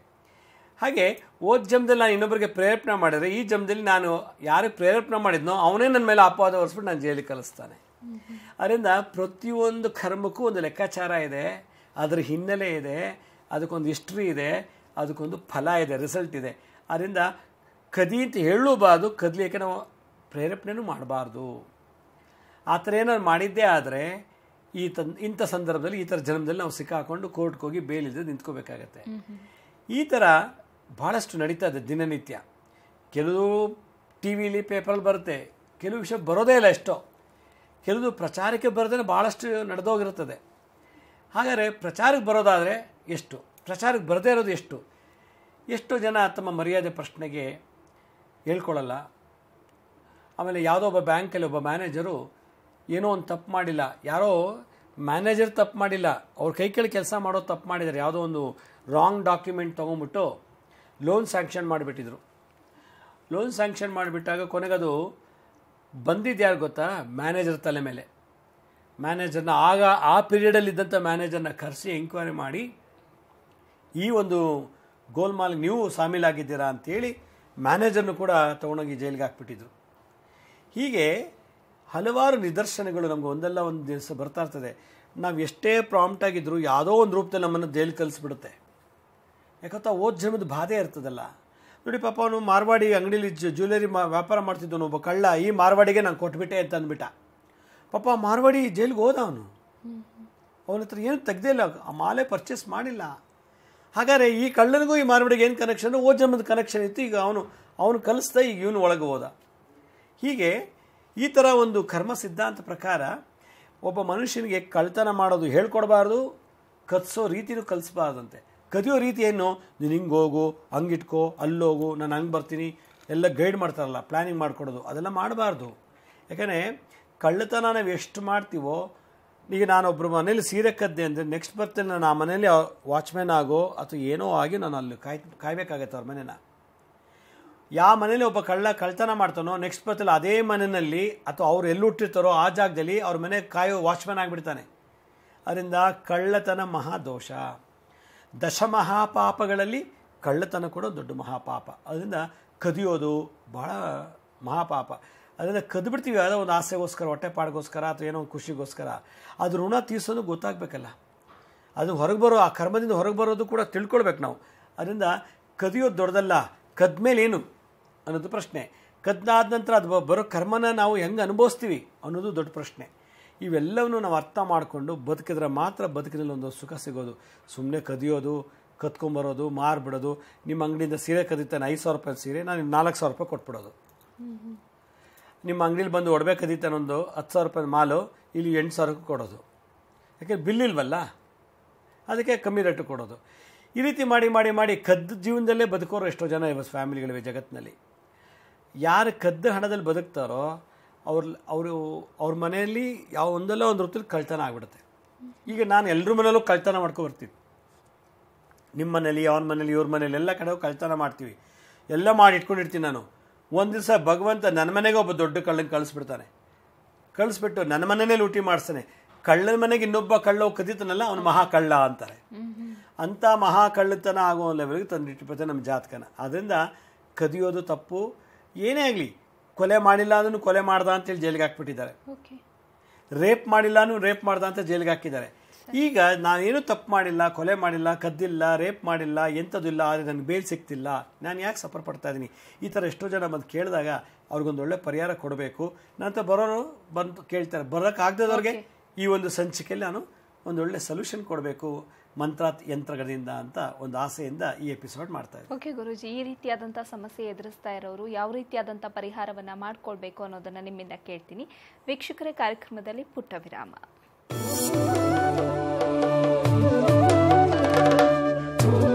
ಹಾಗೆ ಓದ್ ಜನ್ಮದಲ್ಲಿ ನಾನು ಇನ್ನೊಬ್ಬರಿಗೆ ಪ್ರೇರೇಪಣೆ ಮಾಡಿದ್ರೆ ಈ ಜನ್ಮದಲ್ಲಿ ನಾನು ಯಾರಿಗೆ ಪ್ರೇರೇಪಣೆ ಮಾಡಿದ್ನೋ ಅವನೇ ನನ್ನ ಮೇಲೆ ಅಪವಾದ ಹೊರಿಸ್ಬಿಟ್ಟು ನಾನು ಜೈಲಿಗೆ ಕಳಿಸ್ತಾನೆ. ಅದರಿಂದ ಪ್ರತಿಯೊಂದು ಕರ್ಮಕ್ಕೂ ಒಂದು ಲೆಕ್ಕಾಚಾರ ಇದೆ, ಅದರ ಹಿನ್ನೆಲೆ ಇದೆ, ಅದಕ್ಕೊಂದು ಹಿಸ್ಟ್ರಿ ಇದೆ, ಅದಕ್ಕೊಂದು ಫಲ ಇದೆ, ರಿಸಲ್ಟ್ ಇದೆ. ಅದರಿಂದ ಕದಿ ಅಂತ ಹೇಳಲೂಬಾರ್ದು, ಕದಲಿಕ್ಕೆ ನಾವು ಪ್ರೇರೇಪಣೆನೂ ಮಾಡಬಾರ್ದು. ಆ ಥರ ಏನಾದ್ರು ಮಾಡಿದ್ದೇ ಆದರೆ ಇಂಥ ಸಂದರ್ಭದಲ್ಲಿ ಈ ಥರ ಜನ್ಮದಲ್ಲಿ ನಾವು ಸಿಕ್ಕಾಕೊಂಡು ಕೋರ್ಟ್ಗೆ ಹೋಗಿ ಬೇಲಿಲ್ಲದೆ ನಿಂತ್ಕೋಬೇಕಾಗತ್ತೆ. ಈ ಥರ ಭಾಳಷ್ಟು ನಡೀತಾ ಇದೆ ದಿನನಿತ್ಯ. ಕೆಲವು ಟಿ ವಿಲಿ ಪೇಪರಲ್ಲಿ ಬರುತ್ತೆ, ಕೆಲವು ವಿಷಯ ಬರೋದೇ ಇಲ್ಲ, ಎಷ್ಟೋ ಕೆಲವು ಪ್ರಚಾರಕ್ಕೆ ಬರೋದೇ ಭಾಳಷ್ಟು ನಡೆದೋಗಿರುತ್ತದೆ. ಹಾಗಾದರೆ ಪ್ರಚಾರಕ್ಕೆ ಬರೋದಾದರೆ ಎಷ್ಟು, ಪ್ರಚಾರಕ್ಕೆ ಬರದೇ ಇರೋದು ಎಷ್ಟು? ಎಷ್ಟೋ ಜನ ತಮ್ಮ ಮರ್ಯಾದೆ ಪ್ರಶ್ನೆಗೆ ಹೇಳ್ಕೊಳ್ಳಲ್ಲ. ಆಮೇಲೆ ಯಾವುದೋ ಒಬ್ಬ ಬ್ಯಾಂಕಲ್ಲಿ ಒಬ್ಬ ಮ್ಯಾನೇಜರು ಏನೋ ಒಂದು ತಪ್ಪು ಮಾಡಿಲ್ಲ, ಯಾರೋ ಮ್ಯಾನೇಜರ್ ತಪ್ಪು ಮಾಡಿಲ್ಲ, ಅವ್ರ ಕೈ ಕೆಳಗೆ ಕೆಲಸ ಮಾಡೋದು ತಪ್ಪು ಮಾಡಿದ್ದಾರೆ, ಯಾವುದೋ ಒಂದು ರಾಂಗ್ ಡಾಕ್ಯುಮೆಂಟ್ ತೊಗೊಂಬಿಟ್ಟು ಲೋನ್ ಸ್ಯಾಂಕ್ಷನ್ ಮಾಡಿಬಿಟ್ಟಿದ್ರು. ಲೋನ್ ಸ್ಯಾಂಕ್ಷನ್ ಮಾಡಿಬಿಟ್ಟಾಗ ಕೊನೆಗದು ಬಂದಿದ್ದು ಯಾರು ಗೊತ್ತಾ, ಮ್ಯಾನೇಜರ್ ತಲೆ ಮೇಲೆ. ಮ್ಯಾನೇಜರ್ನ ಆಗ ಆ ಪೀರಿಯಡಲ್ಲಿದ್ದಂಥ ಮ್ಯಾನೇಜರ್ನ ಕರೆಸಿ ಎಂಕ್ವೈರಿ ಮಾಡಿ ಈ ಒಂದು ಗೋಲ್ಮಾಲ್ ನೀವು ಶಾಮೀಲಾಗಿದ್ದೀರಾ ಅಂತೇಳಿ ಮ್ಯಾನೇಜರ್ನು ಕೂಡ ತೊಗೊಂಡೋಗಿ ಜೈಲಿಗೆ ಹಾಕ್ಬಿಟ್ಟಿದ್ರು. ಹೀಗೆ ಹಲವಾರು ನಿದರ್ಶನಗಳು ನಮ್ಗೆ ಒಂದಲ್ಲ ಒಂದು ದಿವಸ ಬರ್ತಾ ಇರ್ತದೆ. ನಾವು ಎಷ್ಟೇ ಪ್ರಾಂಪ್ಟಾಗಿದ್ದರೂ ಯಾವುದೋ ಒಂದು ರೂಪದಲ್ಲಿ ನಮ್ಮನ್ನು ಜೈಲಿಗೆ ಕಲಿಸ್ಬಿಡುತ್ತೆ. ಯಾಕಂತ ಓದ್ ಜನ್ಮದ ಬಾಧೆ ಇರ್ತದಲ್ಲ. ನೋಡಿ ಪಾಪ ಅವನು ಮಾರ್ವಾಡಿ ಅಂಗಡೀಲಿ ಜ್ಯುವೆಲರಿ ವ್ಯಾಪಾರ ಮಾಡ್ತಿದ್ದವನು, ಒಬ್ಬ ಕಳ್ಳ ಈ ಮಾರ್ವಾಡಿಗೆ ನಾನು ಕೊಟ್ಬಿಟ್ಟೆ ಅಂತ ಅಂದ್ಬಿಟ್ಟ. ಪಾಪ ಮಾರ್ವಾಡಿ ಜೈಲಿಗೆ ಹೋದ. ಅವನ ಹತ್ರ ಏನು ತೆಗ್ದೇ ಇಲ್ಲ, ಆ ಮಾಲೆ ಪರ್ಚೇಸ್ ಮಾಡಿಲ್ಲ. ಹಾಗಾದರೆ ಈ ಕಳ್ಳನಿಗೂ ಈ ಮಾರ್ವಾಡಿಗೆ ಏನು ಕನೆಕ್ಷನ್? ಓದ್ ಜನ್ಮದ ಕನೆಕ್ಷನ್ ಇತ್ತು. ಈಗ ಅವನು ಕಲಿಸ್ದ, ಈಗ ಇವನು ಒಳಗೆ ಹೋದ. ಹೀಗೆ ಈ ಥರ ಒಂದು ಕರ್ಮ ಸಿದ್ಧಾಂತ ಪ್ರಕಾರ ಒಬ್ಬ ಮನುಷ್ಯನಿಗೆ ಕಳ್ತನ ಮಾಡೋದು ಹೇಳ್ಕೊಡ್ಬಾರ್ದು, ಕತ್ಸೋ ರೀತಿನೂ ಕಲಿಸ್ಬಾರ್ದಂತೆ. ಕದಿಯೋ ರೀತಿ ಏನು, ನೀನು ಹಿಂಗೆ ಹೋಗು, ಹಂಗಿಟ್ಕೋ, ಅಲ್ಲೋಗು, ನಾನು ಹಂಗೆ ಬರ್ತೀನಿ ಎಲ್ಲ ಗೈಡ್ ಮಾಡ್ತಾರಲ್ಲ, ಪ್ಲ್ಯಾನಿಂಗ್ ಮಾಡಿಕೊಡೋದು, ಅದೆಲ್ಲ ಮಾಡಬಾರ್ದು. ಯಾಕಂದರೆ ಕಳ್ಳತನ ನಾವು ಎಷ್ಟು ಮಾಡ್ತೀವೋ, ಈಗ ನಾನೊಬ್ಬರು ಮನೇಲಿ ಸೀರೆ ಕದ್ದೆ ಅಂದರೆ ನೆಕ್ಸ್ಟ್ ಬರ್ತೇನೆ ನಾನು ಆ ಮನೇಲಿ ವಾಚ್ಮ್ಯಾನ್ ಆಗೋ ಅಥವಾ ಏನೋ ಆಗಿ ನಾನು ಅಲ್ಲಿ ಕಾಯಬೇಕಾಗತ್ತೆ ಅವ್ರ ಮನೇನ. ಯಾವ ಮನೇಲಿ ಒಬ್ಬ ಕಳ್ತನ ಮಾಡ್ತಾನೋ ನೆಕ್ಸ್ಟ್ ಬರ್ತಲ್ಲ ಅದೇ ಮನೆಯಲ್ಲಿ ಅಥವಾ ಅವ್ರು ಎಲ್ಲಿ ಹುಟ್ಟಿರ್ತಾರೋ ಆ ಜಾಗದಲ್ಲಿ ಅವ್ರ ಮನೆ ಕಾಯೋ ವಾಚ್ಮ್ಯಾನ್ ಆಗಿಬಿಡ್ತಾನೆ. ಅದರಿಂದ ಕಳ್ಳತನ ಮಹಾದೋಷ. ದಶಮಹಾಪಾಪಗಳಲ್ಲಿ ಕಳ್ಳತನ ಕೂಡ ದೊಡ್ಡ ಮಹಾಪಾಪ. ಅದರಿಂದ ಕದಿಯೋದು ಭಾಳ ಮಹಾಪಾಪ. ಅದರಿಂದ ಕದ್ಬಿಡ್ತೀವಿ ಯಾವುದೋ ಒಂದು ಆಸೆಗೋಸ್ಕರ, ಹೊಟ್ಟೆಪಾಡಿಗೋಸ್ಕರ ಅಥವಾ ಏನೋ ಒಂದು ಖುಷಿಗೋಸ್ಕರ. ಅದು ಋಣ ತೀರ್ಸೋದು ಗೊತ್ತಾಗಬೇಕಲ್ಲ, ಅದು ಹೊರಗೆ ಬರೋ ಆ ಕರ್ಮದಿಂದ ಹೊರಗೆ ಬರೋದು ಕೂಡ ತಿಳ್ಕೊಳ್ಬೇಕು ನಾವು. ಅದರಿಂದ ಕದಿಯೋದು ದೊಡ್ಡದಲ್ಲ, ಕದ್ಮೇಲೆ ಏನು ಅನ್ನೋದು ಪ್ರಶ್ನೆ. ಕದ್ದಾದ ನಂತರ ಅದು ಬರೋ ಕರ್ಮನ ನಾವು ಹೆಂಗೆ ಅನುಭವಿಸ್ತೀವಿ ಅನ್ನೋದು ದೊಡ್ಡ ಪ್ರಶ್ನೆ. ಇವೆಲ್ಲವನ್ನೂ ನಾವು ಅರ್ಥ ಮಾಡಿಕೊಂಡು ಬದುಕಿದ್ರೆ ಮಾತ್ರ ಬದುಕಿನಲ್ಲಿ ಒಂದು ಸುಖ ಸಿಗೋದು. ಸುಮ್ಮನೆ ಕದಿಯೋದು, ಕತ್ಕೊಂಬರೋದು, ಮಾರ್ಬಿಡೋದು. ನಿಮ್ಮ ಅಂಗಡಿಯಿಂದ ಸೀರೆ ಕದೀತಾನೆ 5,000 ರೂಪಾಯಿ ಸೀರೆ, ನಾನು 4,000 ರೂಪಾಯಿ ಕೊಟ್ಬಿಡೋದು. ನಿಮ್ಮ ಅಂಗಡಿಲಿ ಬಂದು ಒಡವೆ ಕದೀತಾನೆ ಒಂದು 10,000 ರೂಪಾಯಿ ಮಾಲು, ಇಲ್ಲಿ 8,000 ಕೊಡೋದು. ಯಾಕೆ ಬಿಲ್ ಇಲ್ವಲ್ಲ, ಅದಕ್ಕೆ ಕಮ್ಮಿ ರೇಟು ಕೊಡೋದು. ಈ ರೀತಿ ಮಾಡಿ ಮಾಡಿ ಮಾಡಿ ಕದ್ದ ಜೀವನದಲ್ಲೇ ಬದುಕೋರು ಎಷ್ಟೋ ಜನ ಫ್ಯಾಮಿಲಿಗಳಿವೆ ಜಗತ್ತಿನಲ್ಲಿ. ಯಾರು ಕದ್ದ ಹಣದಲ್ಲಿ ಬದುಕ್ತಾರೋ ಅವ್ರ ಮನೆಯಲ್ಲಿ ಯಾವ ಒಂದಲ್ಲ ಒಂದು ರೂಪದಲ್ಲಿ ಕಳ್ತನ ಆಗ್ಬಿಡುತ್ತೆ. ಈಗ ನಾನು ಎಲ್ಲರ ಮನೆಯಲ್ಲೂ ಕಳ್ತನ ಮಾಡ್ಕೊ ಬರ್ತೀನಿ. ನಿಮ್ಮ ಮನೇಲಿ ಅವನ ಮನೇಲಿ ಇವ್ರ ಮನೇಲಿ ಎಲ್ಲ ಕಡೆ ಕಳ್ತನ ಮಾಡ್ತೀವಿ, ಎಲ್ಲ ಮಾಡಿ ಇಟ್ಕೊಂಡಿರ್ತೀನಿ ನಾನು. ಒಂದು ದಿವಸ ಭಗವಂತ ನನ್ನ ಮನೆಗೆ ಒಬ್ಬ ದೊಡ್ಡ ಕಳ್ಳನ ಕಳಿಸ್ಬಿಡ್ತಾನೆ. ಕಳಿಸ್ಬಿಟ್ಟು ನನ್ನ ಮನೆಯೇ ಲೂಟಿ ಮಾಡಿಸ್ತಾನೆ. ಕಳ್ಳನ ಮನೆಗೆ ಇನ್ನೊಬ್ಬ ಕಳ್ಳ ಕದೀತಾನಲ್ಲ ಅವನು ಮಹಾ ಕಳ್ಳ ಅಂತಾರೆ. ಅಂಥ ಮಹಾ ಕಳ್ಳತನ ಆಗೋ ಲೆವೆಲ್ಗೆ ತಂದಿಟ್ಟಿರ್ತಾರೆ ನಮ್ಮ ಜಾತಕನ. ಅದರಿಂದ ಕದಿಯೋದು ತಪ್ಪು. ಏನೇ ಆಗಲಿ, ಕೊಲೆ ಮಾಡಿಲ್ಲ ಅದನ್ನು ಕೊಲೆ ಮಾಡ್ದ ಅಂತೇಳಿ ಜೈಲಿಗೆ ಹಾಕ್ಬಿಟ್ಟಿದ್ದಾರೆ. ರೇಪ್ ಮಾಡಿಲ್ಲ ಅನ್ನೂ ರೇಪ್ ಮಾಡ್ದ ಅಂತ ಜೈಲಿಗೆ ಹಾಕಿದ್ದಾರೆ. ಈಗ ನಾನೇನು ತಪ್ಪು ಮಾಡಿಲ್ಲ, ಕೊಲೆ ಮಾಡಿಲ್ಲ, ಕದ್ದಿಲ್ಲ, ರೇಪ್ ಮಾಡಿಲ್ಲ, ಎಂಥದ್ದು ಇಲ್ಲ, ಆದರೆ ನನಗೆ ಬೇಲ್ ಸಿಗ್ತಿಲ್ಲ, ನಾನು ಯಾಕೆ ಸಫರ್ ಪಡ್ತಾ ಇದ್ದೀನಿ? ಈ ಥರ ಎಷ್ಟೋ ಜನ ಬಂದು ಕೇಳಿದಾಗ ಅವ್ರಿಗೊಂದು ಒಳ್ಳೆ ಪರಿಹಾರ ಕೊಡಬೇಕು. ನಂತರ ಬರೋರು ಬಂದು ಕೇಳ್ತಾರೆ. ಬರೋಕ್ಕಾಗದವ್ರಿಗೆ ಈ ಒಂದು ಸಂಚಿಕೆಯಲ್ಲಿ ನಾನು ಒಂದು ಒಳ್ಳೆ ಸೊಲ್ಯೂಷನ್ ಕೊಡಬೇಕು ಮಂತ್ರ ಯಂತ್ರಗಳಿಂದ ಅಂತ ಒಂದು ಆಸೆಯಿಂದ ಈ ಎಪಿಸೋಡ್ ಮಾಡ್ತಾ ಇದ್ದೀನಿ. ಓಕೆ ಗುರೂಜಿ, ಈ ರೀತಿಯಾದಂಥ ಸಮಸ್ಯೆ ಎದುರಿಸ್ತಾ ಇರೋರು ಯಾವ ರೀತಿಯಾದಂಥ ಪರಿಹಾರವನ್ನು ಮಾಡ್ಕೊಳ್ಬೇಕು ಅನ್ನೋದನ್ನು ನಿಮ್ಮಿಂದ ಕೇಳ್ತೀನಿ. ವೀಕ್ಷಕರೇ, ಕಾರ್ಯಕ್ರಮದಲ್ಲಿ ಪುಟ್ಟ ವಿರಾಮ.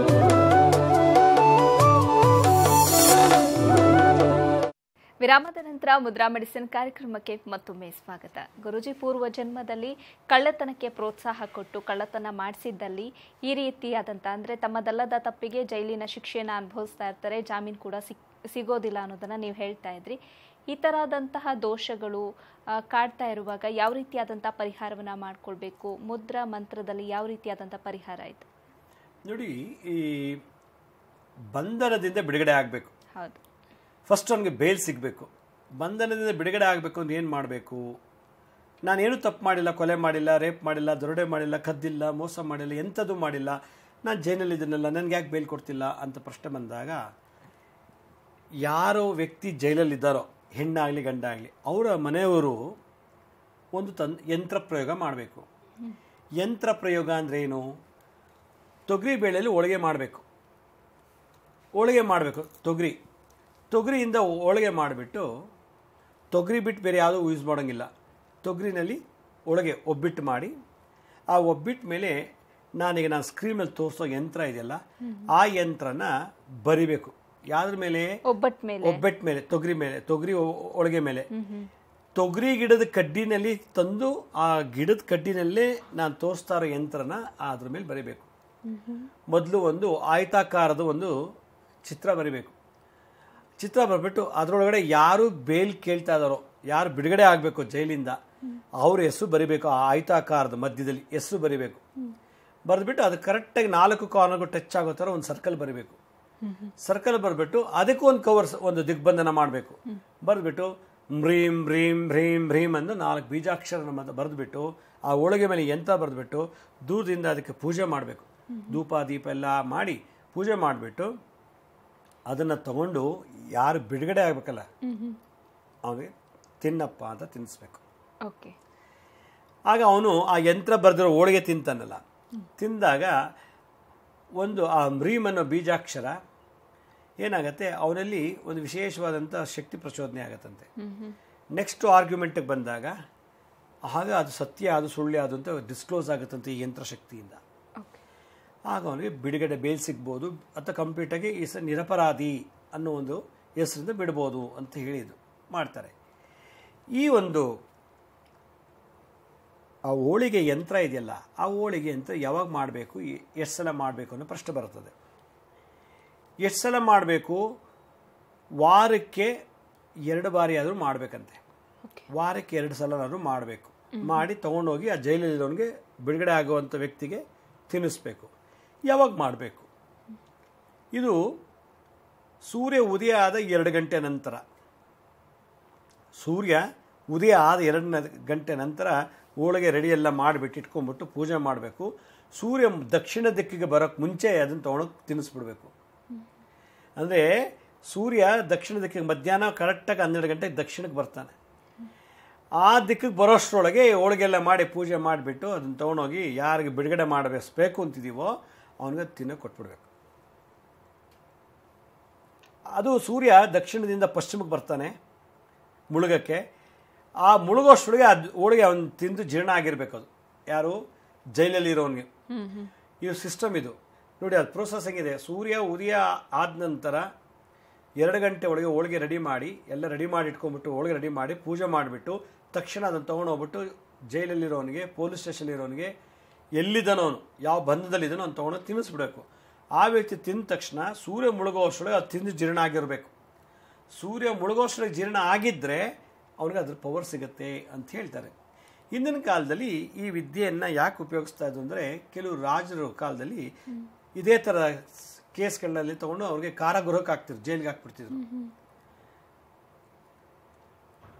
ವಿರಾಮದ ನಂತರ ಮುದ್ರಾ ಮೆಡಿಸಿನ್ ಕಾರ್ಯಕ್ರಮಕ್ಕೆ ಮತ್ತೊಮ್ಮೆ ಸ್ವಾಗತ. ಗುರೂಜಿ, ಪೂರ್ವ ಜನ್ಮದಲ್ಲಿ ಕಳ್ಳತನಕ್ಕೆ ಪ್ರೋತ್ಸಾಹ ಕೊಟ್ಟು ಕಳ್ಳತನ ಮಾಡಿಸಿದ್ದಲ್ಲಿ ಈ ರೀತಿಯಾದಂಥ ಅಂದರೆ ತಮ್ಮದಲ್ಲದ ತಪ್ಪಿಗೆ ಜೈಲಿನ ಶಿಕ್ಷೆಯನ್ನು ಅನುಭವಿಸ್ತಾ ಇರ್ತಾರೆ, ಜಾಮೀನು ಕೂಡ ಸಿಗೋದಿಲ್ಲ ಅನ್ನೋದನ್ನು ನೀವು ಹೇಳ್ತಾ ಇದ್ರಿ. ಈ ಥರದಂತಹ ದೋಷಗಳು ಕಾಡ್ತಾ ಇರುವಾಗ ಯಾವ ರೀತಿಯಾದಂಥ ಪರಿಹಾರವನ್ನು ಮಾಡ್ಕೊಳ್ಬೇಕು? ಮುದ್ರಾ ಮಂತ್ರದಲ್ಲಿ ಯಾವ ರೀತಿಯಾದಂಥ ಪರಿಹಾರ ಇದೆ ನೋಡಿ. ಈ ಬಂಧನದಿಂದ ಬಿಡುಗಡೆ ಆಗಬೇಕು. ಹೌದು, ಫಸ್ಟ್ ಅವನಿಗೆ ಬೇಲ್ ಸಿಗಬೇಕು. ಬಂಧನದಿಂದ ಬಿಡುಗಡೆ ಆಗಬೇಕು ಅಂದ್ರೆ ಏನು ಮಾಡಬೇಕು? ನಾನೇನು ತಪ್ಪು ಮಾಡಿಲ್ಲ, ಕೊಲೆ ಮಾಡಿಲ್ಲ, ರೇಪ್ ಮಾಡಿಲ್ಲ, ದರೋಡೆ ಮಾಡಿಲ್ಲ, ಕದ್ದಿಲ್ಲ, ಮೋಸ ಮಾಡಿಲ್ಲ, ಎಂಥದ್ದು ಮಾಡಿಲ್ಲ, ನಾನು ಜೈಲಲ್ಲಿದ್ದೀನಲ್ಲ, ನನಗೆ ಯಾಕೆ ಬೇಲ್ ಕೊಡ್ತಿಲ್ಲ ಅಂತ ಪ್ರಶ್ನೆ ಬಂದಾಗ, ಯಾರೋ ವ್ಯಕ್ತಿ ಜೈಲಲ್ಲಿದ್ದಾರೋ, ಹೆಣ್ಣಾಗಲಿ ಗಂಡಾಗಲಿ, ಅವರ ಮನೆಯವರು ಒಂದು ಯಂತ್ರ ಪ್ರಯೋಗ ಮಾಡಬೇಕು. ಯಂತ್ರ ಪ್ರಯೋಗ ಅಂದರೆ ಏನು? ತೊಗರಿ ಬೇಳೆಯಲ್ಲಿ ಹೋಳಿಗೆ ಮಾಡಬೇಕು. ತೊಗರಿಯಿಂದ ಹೋಳಿಗೆ ಮಾಡಿಬಿಟ್ಟು, ತೊಗರಿ ಬಿಟ್ಟು ಬೇರೆ ಯಾವುದೂ ಯೂಸ್ ಮಾಡೋಂಗಿಲ್ಲ. ತೊಗರಿನಲ್ಲಿ ಒಳಗೆ ಒಬ್ಬಿಟ್ಟು ಮಾಡಿ, ಆ ಒಬ್ಬಿಟ್ಟು ಮೇಲೆ ನಾನು ಸ್ಕ್ರೀನಲ್ಲಿ ತೋರಿಸೋ ಯಂತ್ರ ಇದೆಯಲ್ಲ, ಆ ಯಂತ್ರನ ಬರಿಬೇಕು. ಯಾವ್ದ್ರ ಮೇಲೆ? ಒಬ್ಬಟ್ಟು ಮೇಲೆ, ತೊಗರಿ ಒಳಗೆ ಮೇಲೆ. ತೊಗರಿ ಗಿಡದ ಕಡ್ಡಿನಲ್ಲಿ ತಂದು ಆ ಗಿಡದ ಕಡ್ಡಿನಲ್ಲೇ ನಾನು ತೋರಿಸ್ತಾ ಇರೋ ಯಂತ್ರನ ಅದ್ರ ಮೇಲೆ ಬರಿಬೇಕು. ಮೊದಲು ಒಂದು ಆಯತಾಕಾರದ ಒಂದು ಚಿತ್ರ ಬರಿಬೇಕು. ಚಿತ್ರ ಬರೆದ್ಬಿಟ್ಟು ಅದರೊಳಗಡೆ ಯಾರು ಬೇಲ್ ಕೇಳ್ತಾ ಇದ್ದಾರೋ, ಯಾರು ಬಿಡುಗಡೆ ಆಗಬೇಕು ಜೈಲಿಂದ, ಅವ್ರ ಹೆಸರು ಬರಿಬೇಕು. ಆ ಆಯತಾಕಾರದ ಮಧ್ಯದಲ್ಲಿ ಹೆಸರು ಬರಿಬೇಕು. ಬರೆದ್ಬಿಟ್ಟು ಅದು ಕರೆಕ್ಟಾಗಿ 4 ಕಾರ್ನರ್ಗೂ ಟಚ್ ಆಗೋ ಥರ ಒಂದು ಸರ್ಕಲ್ ಬರಿಬೇಕು. ಸರ್ಕಲ್ ಬರೆದ್ಬಿಟ್ಟು ಅದಕ್ಕೂ ಒಂದು ಒಂದು ದಿಗ್ಬಂಧನ ಮಾಡಬೇಕು. ಬರೆದ್ಬಿಟ್ಟು ಮ್ರೀಂ ಭ್ರೀಂ ಭ್ರೀಂ ಭ್ರೀಂ ಅಂದು 4 ಬೀಜಾಕ್ಷರ ಬರೆದ್ಬಿಟ್ಟು ಆ ಹೋಳಿಗೆ ಮೇಲೆ ಯಂತ್ರ ಬರೆದ್ಬಿಟ್ಟು ದೂರದಿಂದ ಅದಕ್ಕೆ ಪೂಜೆ ಮಾಡಬೇಕು. ಧೂಪ ದೀಪ ಎಲ್ಲ ಮಾಡಿ ಪೂಜೆ ಮಾಡಿಬಿಟ್ಟು ಅದನ್ನು ತಗೊಂಡು ಯಾರು ಬಿಡುಗಡೆ ಆಗಬೇಕಲ್ಲ ಅವನಿಗೆ ತಿನ್ನಪ್ಪ ಅಂತ ತಿನ್ನಿಸ್ಬೇಕು. ಆಗ ಅವನು ಆ ಯಂತ್ರ ಬರೆದಿರೋ ಹೋಳಿಗೆ ತಿಂತಾನಲ್ಲ, ತಿಂದಾಗ ಒಂದು ಆ ಮ್ರೀಮ್ ಅನ್ನೋ ಬೀಜಾಕ್ಷರ ಏನಾಗತ್ತೆ, ಅವನಲ್ಲಿ ಒಂದು ವಿಶೇಷವಾದಂಥ ಶಕ್ತಿ ಪ್ರಚೋದನೆ ಆಗತ್ತಂತೆ. ನೆಕ್ಸ್ಟ್ ಆರ್ಗ್ಯುಮೆಂಟಿಗೆ ಬಂದಾಗ ಆಗ ಅದು ಸತ್ಯ, ಅದು ಸುಳ್ಳು, ಅದು ಅಂತ ಡಿಸ್ಕ್ಲೋಸ್ ಆಗುತ್ತಂತೆ ಈ ಯಂತ್ರಶಕ್ತಿಯಿಂದ. ಆಗ ಅವನಿಗೆ ಬಿಡುಗಡೆ ಬೇಲ್ ಸಿಗ್ಬೋದು, ಅಥವಾ ಕಂಪ್ಲೀಟಾಗಿ ನಿರಪರಾಧಿ ಅನ್ನೋ ಒಂದು ಹೆಸರಿಂದ ಬಿಡ್ಬೋದು ಅಂತ ಹೇಳಿದ್ದು ಮಾಡ್ತಾರೆ. ಈ ಒಂದು ಆ ಹೋಳಿಗೆ ಯಂತ್ರ ಇದೆಯಲ್ಲ, ಆ ಹೋಳಿಗೆ ಯಂತ್ರ ಯಾವಾಗ ಮಾಡಬೇಕು, ಎಷ್ಟು ಸಲ ಮಾಡಬೇಕು ಅನ್ನೋ ಪ್ರಶ್ನೆ ಬರ್ತದೆ. ಎಷ್ಟು ಸಲ ಮಾಡಬೇಕು? ವಾರಕ್ಕೆ 2 ಬಾರಿ ಆದರೂ ಮಾಡಬೇಕಂತೆ. ವಾರಕ್ಕೆ 2 ಸಲನಾದರೂ ಮಾಡಬೇಕು. ಮಾಡಿ ತೊಗೊಂಡೋಗಿ ಆ ಜೈಲಲ್ಲಿರೋನಿಗೆ ಬಿಡುಗಡೆ ಆಗುವಂಥ ವ್ಯಕ್ತಿಗೆ ತಿನ್ನಿಸ್ಬೇಕು. ಯಾವಾಗ ಮಾಡಬೇಕು? ಇದು ಸೂರ್ಯ ಉದಯ ಆದ 2 ಗಂಟೆ ನಂತರ. ಸೂರ್ಯ ಉದಯ ಆದ 2 ಗಂಟೆ ನಂತರ ಹೋಳಿಗೆ ರೆಡಿ ಎಲ್ಲ ಮಾಡಿಬಿಟ್ಟು ಇಟ್ಕೊಂಡ್ಬಿಟ್ಟು ಪೂಜೆ ಮಾಡಬೇಕು. ಸೂರ್ಯ ದಕ್ಷಿಣ ದಿಕ್ಕಿಗೆ ಬರೋಕ್ಕೆ ಮುಂಚೆ ಅದನ್ನು ತೊಗೊಂಡೋಗಿ ತಿನ್ನಿಸ್ಬಿಡ್ಬೇಕು. ಅಂದರೆ ಸೂರ್ಯ ದಕ್ಷಿಣ ದಿಕ್ಕಿಗೆ ಮಧ್ಯಾಹ್ನ ಕರೆಕ್ಟಾಗಿ 12 ಗಂಟೆಗೆ ದಕ್ಷಿಣಕ್ಕೆ ಬರ್ತಾನೆ. ಆ ದಿಕ್ಕಿಗೆ ಬರೋಷ್ಟರೊಳಗೆ ಹೋಳಿಗೆಲ್ಲ ಮಾಡಿ ಪೂಜೆ ಮಾಡಿಬಿಟ್ಟು ಅದನ್ನು ತೊಗೊಂಡೋಗಿ ಯಾರಿಗೆ ಬಿಡುಗಡೆ ಮಾಡಬೇಕು ಅಂತಿದ್ದೀವೋ ಅವನಿಗೆ ತಿನ್ನೋಕೆ ಕೊಟ್ಬಿಡ್ಬೇಕು. ಅದು ಸೂರ್ಯ ದಕ್ಷಿಣದಿಂದ ಪಶ್ಚಿಮಕ್ಕೆ ಬರ್ತಾನೆ ಮುಳುಗಕ್ಕೆ. ಆ ಮುಳುಗೋಷ್ಟೊಳಗೆ ಅದು ಹೋಳಿಗೆ ಅವನು ತಿಂದು ಜೀರ್ಣ ಆಗಿರಬೇಕು. ಅದು ಯಾರು? ಜೈಲಲ್ಲಿರೋನಿಗೆ. ಇದು ಸಿಸ್ಟಮ್ ಇದು ನೋಡಿ. ಅದು ಪ್ರೋಸೆಸಿಂಗ್ ಇದೆ. ಸೂರ್ಯ ಉದಯ ಆದ ನಂತರ 2 ಗಂಟೆ ಒಳಗೆ ಹೋಳಿಗೆ ರೆಡಿ ಮಾಡಿ, ಎಲ್ಲ ರೆಡಿ ಮಾಡಿ ಇಟ್ಕೊಂಡ್ಬಿಟ್ಟು ಹೋಳಿಗೆ ರೆಡಿ ಮಾಡಿ ಪೂಜೆ ಮಾಡಿಬಿಟ್ಟು ತಕ್ಷಣ ಅದನ್ನು ತೊಗೊಂಡೋಗ್ಬಿಟ್ಟು ಜೈಲಲ್ಲಿರೋನಿಗೆ, ಪೊಲೀಸ್ ಸ್ಟೇಷನ್ ಇರೋನಿಗೆ, ಎಲ್ಲಿದ್ದಾನೋ ಅವನು, ಯಾವ ಬಂಧದಲ್ಲಿದ್ದಾನೋ ಅವ್ನು ತೊಗೊಂಡೋಗಿ ತಿನ್ನಿಸ್ಬಿಡಬೇಕು. ಆ ವ್ಯಕ್ತಿ ತಿಂದ ತಕ್ಷಣ ಸೂರ್ಯ ಮುಳುಗೋಷ್ಟೊಳಗೆ ಅದು ತಿಂದು ಜೀರ್ಣ ಆಗಿರಬೇಕು. ಸೂರ್ಯ ಮುಳುಗೋಷ್ಟೊಳಗೆ ಜೀರ್ಣ ಆಗಿದ್ದರೆ ಅವ್ರಿಗೆ ಅದ್ರ ಪವರ್ ಸಿಗುತ್ತೆ ಅಂತ ಹೇಳ್ತಾರೆ. ಹಿಂದಿನ ಕಾಲದಲ್ಲಿ ಈ ವಿದ್ಯೆಯನ್ನು ಯಾಕೆ ಉಪಯೋಗಿಸ್ತಾ ಇದ್ದು ಅಂದರೆ, ಕೆಲವು ರಾಜರ ಕಾಲದಲ್ಲಿ ಇದೇ ಥರ ಕೇಸ್ಗಳಲ್ಲಿ ತಗೊಂಡು ಅವ್ರಿಗೆ ಕಾರಾಗೃಹಕ್ಕೆ ಹಾಕ್ತಿದ್ರು, ಜೈಲಿಗೆ ಹಾಕ್ಬಿಡ್ತಿದ್ರು.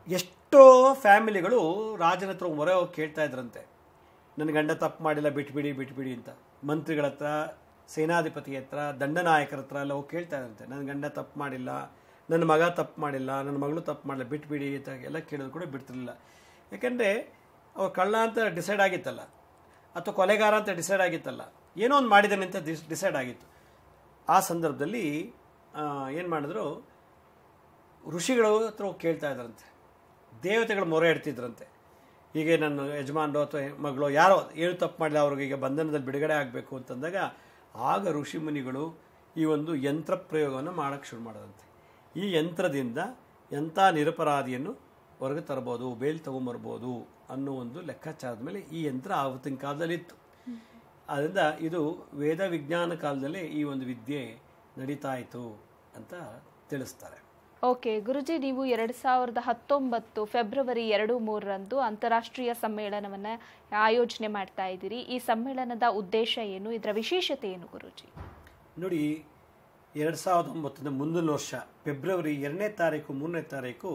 ಎಷ್ಟೋ ಫ್ಯಾಮಿಲಿಗಳು ರಾಜನ ಹತ್ರ ಮೊರೆ ಹೋಗಿ ಕೇಳ್ತಾ ಇದ್ರಂತೆ, ನನ್ನ ಗಂಡ ತಪ್ಪು ಮಾಡಿಲ್ಲ, ಬಿಟ್ಬಿಡಿ ಅಂತ. ಮಂತ್ರಿಗಳ ಹತ್ರ, ಸೇನಾಧಿಪತಿ ಹತ್ರ, ದಂಡನಾಯಕರ ಹತ್ರ ಎಲ್ಲ ಹೋಗಿ ಕೇಳ್ತಾ ಇದ್ರಂತೆ, ನನ್ನ ಗಂಡ ತಪ್ಪು ಮಾಡಿಲ್ಲ, ನನ್ನ ಮಗ ತಪ್ಪು ಮಾಡಿಲ್ಲ, ನನ್ನ ಮಗಳು ತಪ್ಪು ಮಾಡಿಲ್ಲ, ಬಿಟ್ಬಿಡಿ ಅಂತ ಎಲ್ಲ ಕೇಳೋದು ಕೂಡ ಬಿಡ್ತಿರ್ಲಿಲ್ಲ. ಯಾಕೆಂದರೆ ಅವ್ರು ಕಳ್ಳ ಅಂತ ಡಿಸೈಡ್ ಆಗಿತ್ತಲ್ಲ, ಅಥವಾ ಕೊಲೆಗಾರ ಅಂತ ಡಿಸೈಡ್ ಆಗಿತ್ತಲ್ಲ, ಏನೋ ಒಂದು ಮಾಡಿದ್ದಾನೆ ಅಂತ ಡಿಸೈಡ್ ಆಗಿತ್ತು. ಆ ಸಂದರ್ಭದಲ್ಲಿ ಏನು ಮಾಡಿದ್ರು, ಋಷಿಗಳ ಹತ್ರ ಹೋಗಿ ಕೇಳ್ತಾ ಇದ್ರಂತೆ, ದೇವತೆಗಳು ಮೊರೆ ಇಡ್ತಿದ್ರಂತೆ, ಹೀಗೆ ನನ್ನ ಯಜಮಾನರು ಅಥವಾ ಮಗಳು ಯಾರೋ ಏನು ತಪ್ಪು ಮಾಡಿಲ್ಲ, ಅವ್ರಿಗೆ ಈಗ ಬಂಧನದಲ್ಲಿ ಬಿಡುಗಡೆ ಆಗಬೇಕು ಅಂತಂದಾಗ ಆಗ ಋಷಿ ಮುನಿಗಳು ಈ ಒಂದು ಯಂತ್ರ ಪ್ರಯೋಗವನ್ನು ಮಾಡೋಕ್ಕೆ ಶುರು ಮಾಡೋದಂತೆ. ಈ ಯಂತ್ರದಿಂದ ಎಂಥ ನಿರಪರಾಧಿಯನ್ನು ಹೊರಗೆ ತರ್ಬೋದು, ಬೇಲ್ ತೊಗೊಂಬರ್ಬೋದು ಅನ್ನೋ ಒಂದು ಲೆಕ್ಕಾಚಾರದ ಮೇಲೆ ಈ ಯಂತ್ರ ಆವತ್ತಿನ ಕಾಲದಲ್ಲಿ ಇತ್ತು. ಆದ್ದರಿಂದ ಇದು ವೇದ ವಿಜ್ಞಾನ ಕಾಲದಲ್ಲೇ ಈ ಒಂದು ವಿದ್ಯೆ ನಡೀತಾ ಇತ್ತು ಅಂತ ತಿಳಿಸ್ತಾರೆ. ಓಕೆ ಗುರುಜಿ, ನೀವು 2019 ಫೆಬ್ರವರಿ 2-3 ಅಂತಾರಾಷ್ಟ್ರೀಯ ಸಮ್ಮೇಳನವನ್ನು ಆಯೋಜನೆ ಮಾಡ್ತಾ ಇದ್ದೀರಿ. ಈ ಸಮ್ಮೇಳನದ ಉದ್ದೇಶ ಏನು, ಇದರ ವಿಶೇಷತೆ ಏನು ಗುರುಜಿ? ನೋಡಿ, 2019 ಮುಂದಿನ ವರ್ಷ ಫೆಬ್ರವರಿ 2ನೇ ತಾರೀಕು 3ನೇ ತಾರೀಕು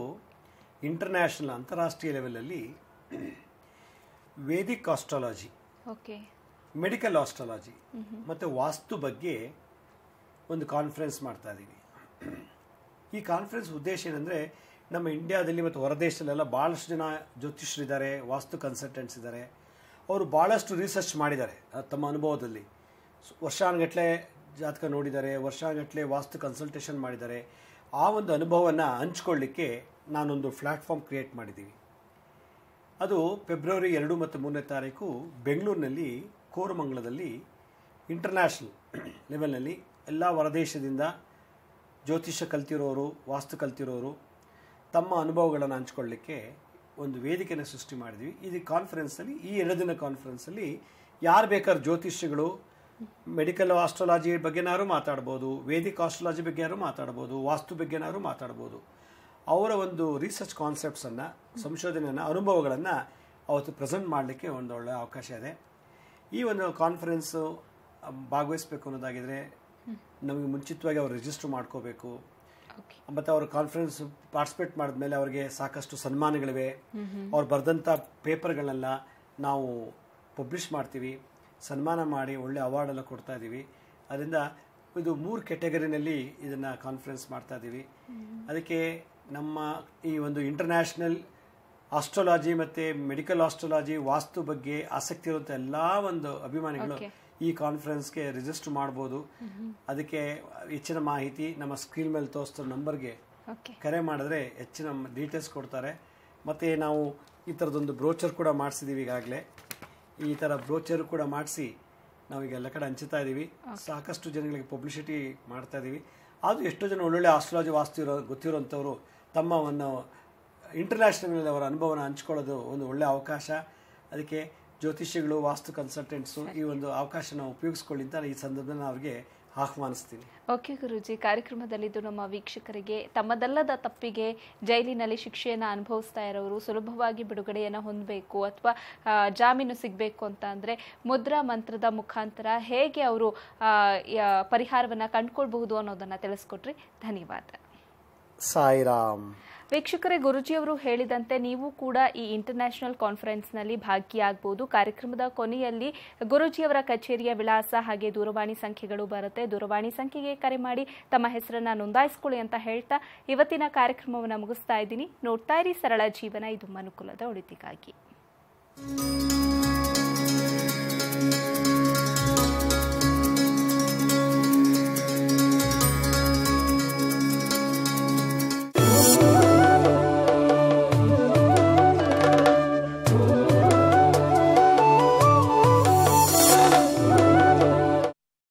ಇಂಟರ್ನ್ಯಾಷನಲ್ ಅಂತಾರಾಷ್ಟ್ರೀಯ ಲೆವೆಲಲ್ಲಿ Vedic astrology, okay, medical astrology ಮತ್ತು ವಾಸ್ತು ಬಗ್ಗೆ ಒಂದು ಕಾನ್ಫರೆನ್ಸ್ ಮಾಡ್ತಾ ಇದ್ದೀವಿ. ಈ ಕಾನ್ಫರೆನ್ಸ್ ಉದ್ದೇಶ ಏನಂದರೆ, ನಮ್ಮ ಇಂಡಿಯಾದಲ್ಲಿ ಮತ್ತು ಹೊರದೇಶದಲ್ಲೆಲ್ಲ ಭಾಳಷ್ಟು ಜನ ಜ್ಯೋತಿಷ್ಯರಿದ್ದಾರೆ, ವಾಸ್ತು ಕನ್ಸಲ್ಟೆಂಟ್ಸ್ ಇದ್ದಾರೆ. ಅವರು ಭಾಳಷ್ಟು ರಿಸರ್ಚ್ ಮಾಡಿದ್ದಾರೆ ತಮ್ಮ ಅನುಭವದಲ್ಲಿ. ವರ್ಷಾನುಗಟ್ಟಲೆ ಜಾತಕ ನೋಡಿದ್ದಾರೆ, ವರ್ಷಾನುಗಟ್ಟಲೆ ವಾಸ್ತು ಕನ್ಸಲ್ಟೇಷನ್ ಮಾಡಿದ್ದಾರೆ. ಆ ಒಂದು ಅನುಭವವನ್ನು ಹಂಚ್ಕೊಳ್ಳಿಕ್ಕೆ ನಾನೊಂದು ಪ್ಲ್ಯಾಟ್ಫಾರ್ಮ್ ಕ್ರಿಯೇಟ್ ಮಾಡಿದ್ದೀವಿ. ಅದು ಫೆಬ್ರವರಿ 2 ಮತ್ತು 3ನೇ ತಾರೀಕು ಬೆಂಗಳೂರಿನಲ್ಲಿ ಕೋರಮಂಗಲದಲ್ಲಿ ಇಂಟರ್ನ್ಯಾಷನಲ್ ಲೆವೆಲ್ನಲ್ಲಿ ಎಲ್ಲ ಹೊರದೇಶದಿಂದ ಜ್ಯೋತಿಷ್ಯ ಕಲ್ತಿರೋರು, ವಾಸ್ತು ಕಲ್ತಿರೋರು ತಮ್ಮ ಅನುಭವಗಳನ್ನು ಹಂಚ್ಕೊಳ್ಳಿಕ್ಕೆ ಒಂದು ವೇದಿಕೆಯನ್ನು ಸೃಷ್ಟಿ ಮಾಡಿದ್ವಿ. ಈ ಕಾನ್ಫರೆನ್ಸಲ್ಲಿ, ಈ 2 ದಿನ ಕಾನ್ಫರೆನ್ಸಲ್ಲಿ ಯಾರು ಬೇಕಾದ್ರೂ ಜ್ಯೋತಿಷ್ಯಗಳು ಮೆಡಿಕಲ್ ಆಸ್ಟ್ರಾಲಜಿ ಬಗ್ಗೆನಾರು ಮಾತಾಡ್ಬೋದು, ವೇದಿಕ್ ಆಸ್ಟ್ರಾಲಜಿ ಬಗ್ಗೆನಾರು ಮಾತಾಡ್ಬೋದು, ವಾಸ್ತು ಬಗ್ಗೆನಾರು ಮಾತಾಡ್ಬೋದು. ಅವರ ಒಂದು ರಿಸರ್ಚ್ ಕಾನ್ಸೆಪ್ಟ್ಸನ್ನು, ಸಂಶೋಧನೆಯನ್ನು, ಅನುಭವಗಳನ್ನು ಅವತ್ತು ಪ್ರೆಸೆಂಟ್ ಮಾಡಲಿಕ್ಕೆ ಒಂದು ಒಳ್ಳೆಯ ಅವಕಾಶ ಇದೆ. ಈ ಒಂದು ಕಾನ್ಫರೆನ್ಸು ಭಾಗವಹಿಸಬೇಕು ಅನ್ನೋದಾಗಿದ್ದರೆ ನಮಗೆ ಮುಂಚಿತವಾಗಿ ಅವ್ರು ರಿಜಿಸ್ಟರ್ ಮಾಡ್ಕೋಬೇಕು. ಮತ್ತು ಅವ್ರ ಕಾನ್ಫರೆನ್ಸ್ ಪಾರ್ಟಿಸಿಪೇಟ್ ಮಾಡಿದ್ಮೇಲೆ ಅವ್ರಿಗೆ ಸಾಕಷ್ಟು ಸನ್ಮಾನಗಳಿವೆ. ಅವ್ರು ಬರೆದಂಥ ಪೇಪರ್ಗಳನ್ನೆಲ್ಲ ನಾವು ಪಬ್ಲಿಷ್ ಮಾಡ್ತೀವಿ, ಸನ್ಮಾನ ಮಾಡಿ ಒಳ್ಳೆ ಅವಾರ್ಡೆಲ್ಲ ಕೊಡ್ತಾ ಇದ್ದೀವಿ. ಅದರಿಂದ ಇದು 3 ಕ್ಯಾಟಗರಿನಲ್ಲಿ ಇದನ್ನು ಕಾನ್ಫರೆನ್ಸ್ ಮಾಡ್ತಾ ಇದ್ದೀವಿ. ಅದಕ್ಕೆ ನಮ್ಮ ಈ ಒಂದು ಇಂಟರ್ನ್ಯಾಷನಲ್ ಆಸ್ಟ್ರಾಲಜಿ ಮತ್ತು ಮೆಡಿಕಲ್ ಆಸ್ಟ್ರಾಲಜಿ, ವಾಸ್ತು ಬಗ್ಗೆ ಆಸಕ್ತಿ ಇರುವಂಥ ಎಲ್ಲ ಒಂದು ಅಭಿಮಾನಿಗಳು ಈ ಕಾನ್ಫರೆನ್ಸ್ಗೆ ರಿಜಿಸ್ಟರ್ ಮಾಡ್ಬೋದು. ಅದಕ್ಕೆ ಹೆಚ್ಚಿನ ಮಾಹಿತಿ ನಮ್ಮ ಸ್ಕ್ರೀನ್ ಮೇಲೆ ತೋರಿಸ್ತಿರೋ ನಂಬರ್ಗೆ ಕರೆ ಮಾಡಿದ್ರೆ ಹೆಚ್ಚಿನ ಡೀಟೇಲ್ಸ್ ಕೊಡ್ತಾರೆ. ಮತ್ತು ನಾವು ಈ ಥರದೊಂದು ಬ್ರೋಚರ್ ಕೂಡ ಮಾಡಿಸಿದ್ದೀವಿ. ಈಗಾಗಲೇ ಈ ಥರ ಬ್ರೋಚರ್ ಕೂಡ ಮಾಡಿಸಿ ನಾವೀಗ ಎಲ್ಲ ಕಡೆ ಹಂಚುತ್ತಾ ಇದ್ದೀವಿ. ಸಾಕಷ್ಟು ಜನಗಳಿಗೆ ಪಬ್ಲಿಸಿಟಿ ಮಾಡ್ತಾ ಇದ್ದೀವಿ. ಅದು ಎಷ್ಟೋ ಜನ ಒಳ್ಳೊಳ್ಳೆ ಆಸ್ಟ್ರಾಲಜಿ, ವಾಸ್ತು ಗೊತ್ತಿರೋಂಥವ್ರು ತಮ್ಮ ಒಂದು ಇಂಟರ್ನ್ಯಾಷನಲ್ ಅವರ ಅನುಭವನ ಹಂಚ್ಕೊಳ್ಳೋದು ಒಂದು ಒಳ್ಳೆಯ ಅವಕಾಶ. ಅದಕ್ಕೆ ಜ್ಯೋತಿಷಿಗಳು, ವಾಸ್ತು ಕನ್ಸಲ್ಟೆಂಟ್ಸು ಈ ಒಂದು ಅವಕಾಶನ ಉಪಯೋಗಿಸ್ಕೊಳ್ಳಿ ಅಂತ ಈ ಸಂದರ್ಭದಲ್ಲಿ ಅವ್ರಿಗೆ ಆಹ್ವಾನಿಸ್ತೀನಿ. ಓಕೆ ಗುರೂಜಿ, ಕಾರ್ಯಕ್ರಮದಲ್ಲಿದ್ದು ನಮ್ಮ ವೀಕ್ಷಕರಿಗೆ ತಮ್ಮದಲ್ಲದ ತಪ್ಪಿಗೆ ಜೈಲಿನಲ್ಲಿ ಶಿಕ್ಷೆಯನ್ನು ಅನುಭವಿಸ್ತಾ ಇರೋರು ಸುಲಭವಾಗಿ ಬಿಡುಗಡೆಯನ್ನು ಹೊಂದಬೇಕು ಅಥವಾ ಜಾಮೀನು ಸಿಗಬೇಕು ಅಂತ ಅಂದರೆ ಮುದ್ರಾ ಮಂತ್ರದ ಮುಖಾಂತರ ಹೇಗೆ ಅವರು ಪರಿಹಾರವನ್ನು ಕಂಡುಕೊಳ್ಬಹುದು ಅನ್ನೋದನ್ನು ತಿಳಿಸ್ಕೊಟ್ರಿ. ಧನ್ಯವಾದ. ಸಾಯಿರಾಮ್. ವೀಕ್ಷಕರೇ, ಗುರುಜಿಯವರು ಹೇಳಿದಂತೆ ನೀವು ಕೂಡ ಈ ಇಂಟರ್ನ್ಯಾಷನಲ್ ಕಾನ್ಫರೆನ್ಸ್ನಲ್ಲಿ ಭಾಗಿಯಾಗಬಹುದು. ಕಾರ್ಯಕ್ರಮದ ಕೊನೆಯಲ್ಲಿ ಗುರೂಜಿಯವರ ಕಚೇರಿಯ ವಿಳಾಸ ಹಾಗೆ ದೂರವಾಣಿ ಸಂಖ್ಯೆಗಳು ಬರುತ್ತೆ. ದೂರವಾಣಿ ಸಂಖ್ಯೆಗೆ ಕರೆ ಮಾಡಿ ತಮ್ಮ ಹೆಸರನ್ನು ನೋಂದಾಯಿಸಿಕೊಳ್ಳಿ ಅಂತ ಹೇಳ್ತಾ ಇವತ್ತಿನ ಕಾರ್ಯಕ್ರಮವನ್ನು ಮುಗಿಸ್ತಾ ಇದ್ದೀನಿ. ನೋಡ್ತಾ ಇರಿ ಸರಳ ಜೀವನ, ಇದು ಮನುಕುಲದ ಒಳಿತಿಗಾಗಿ.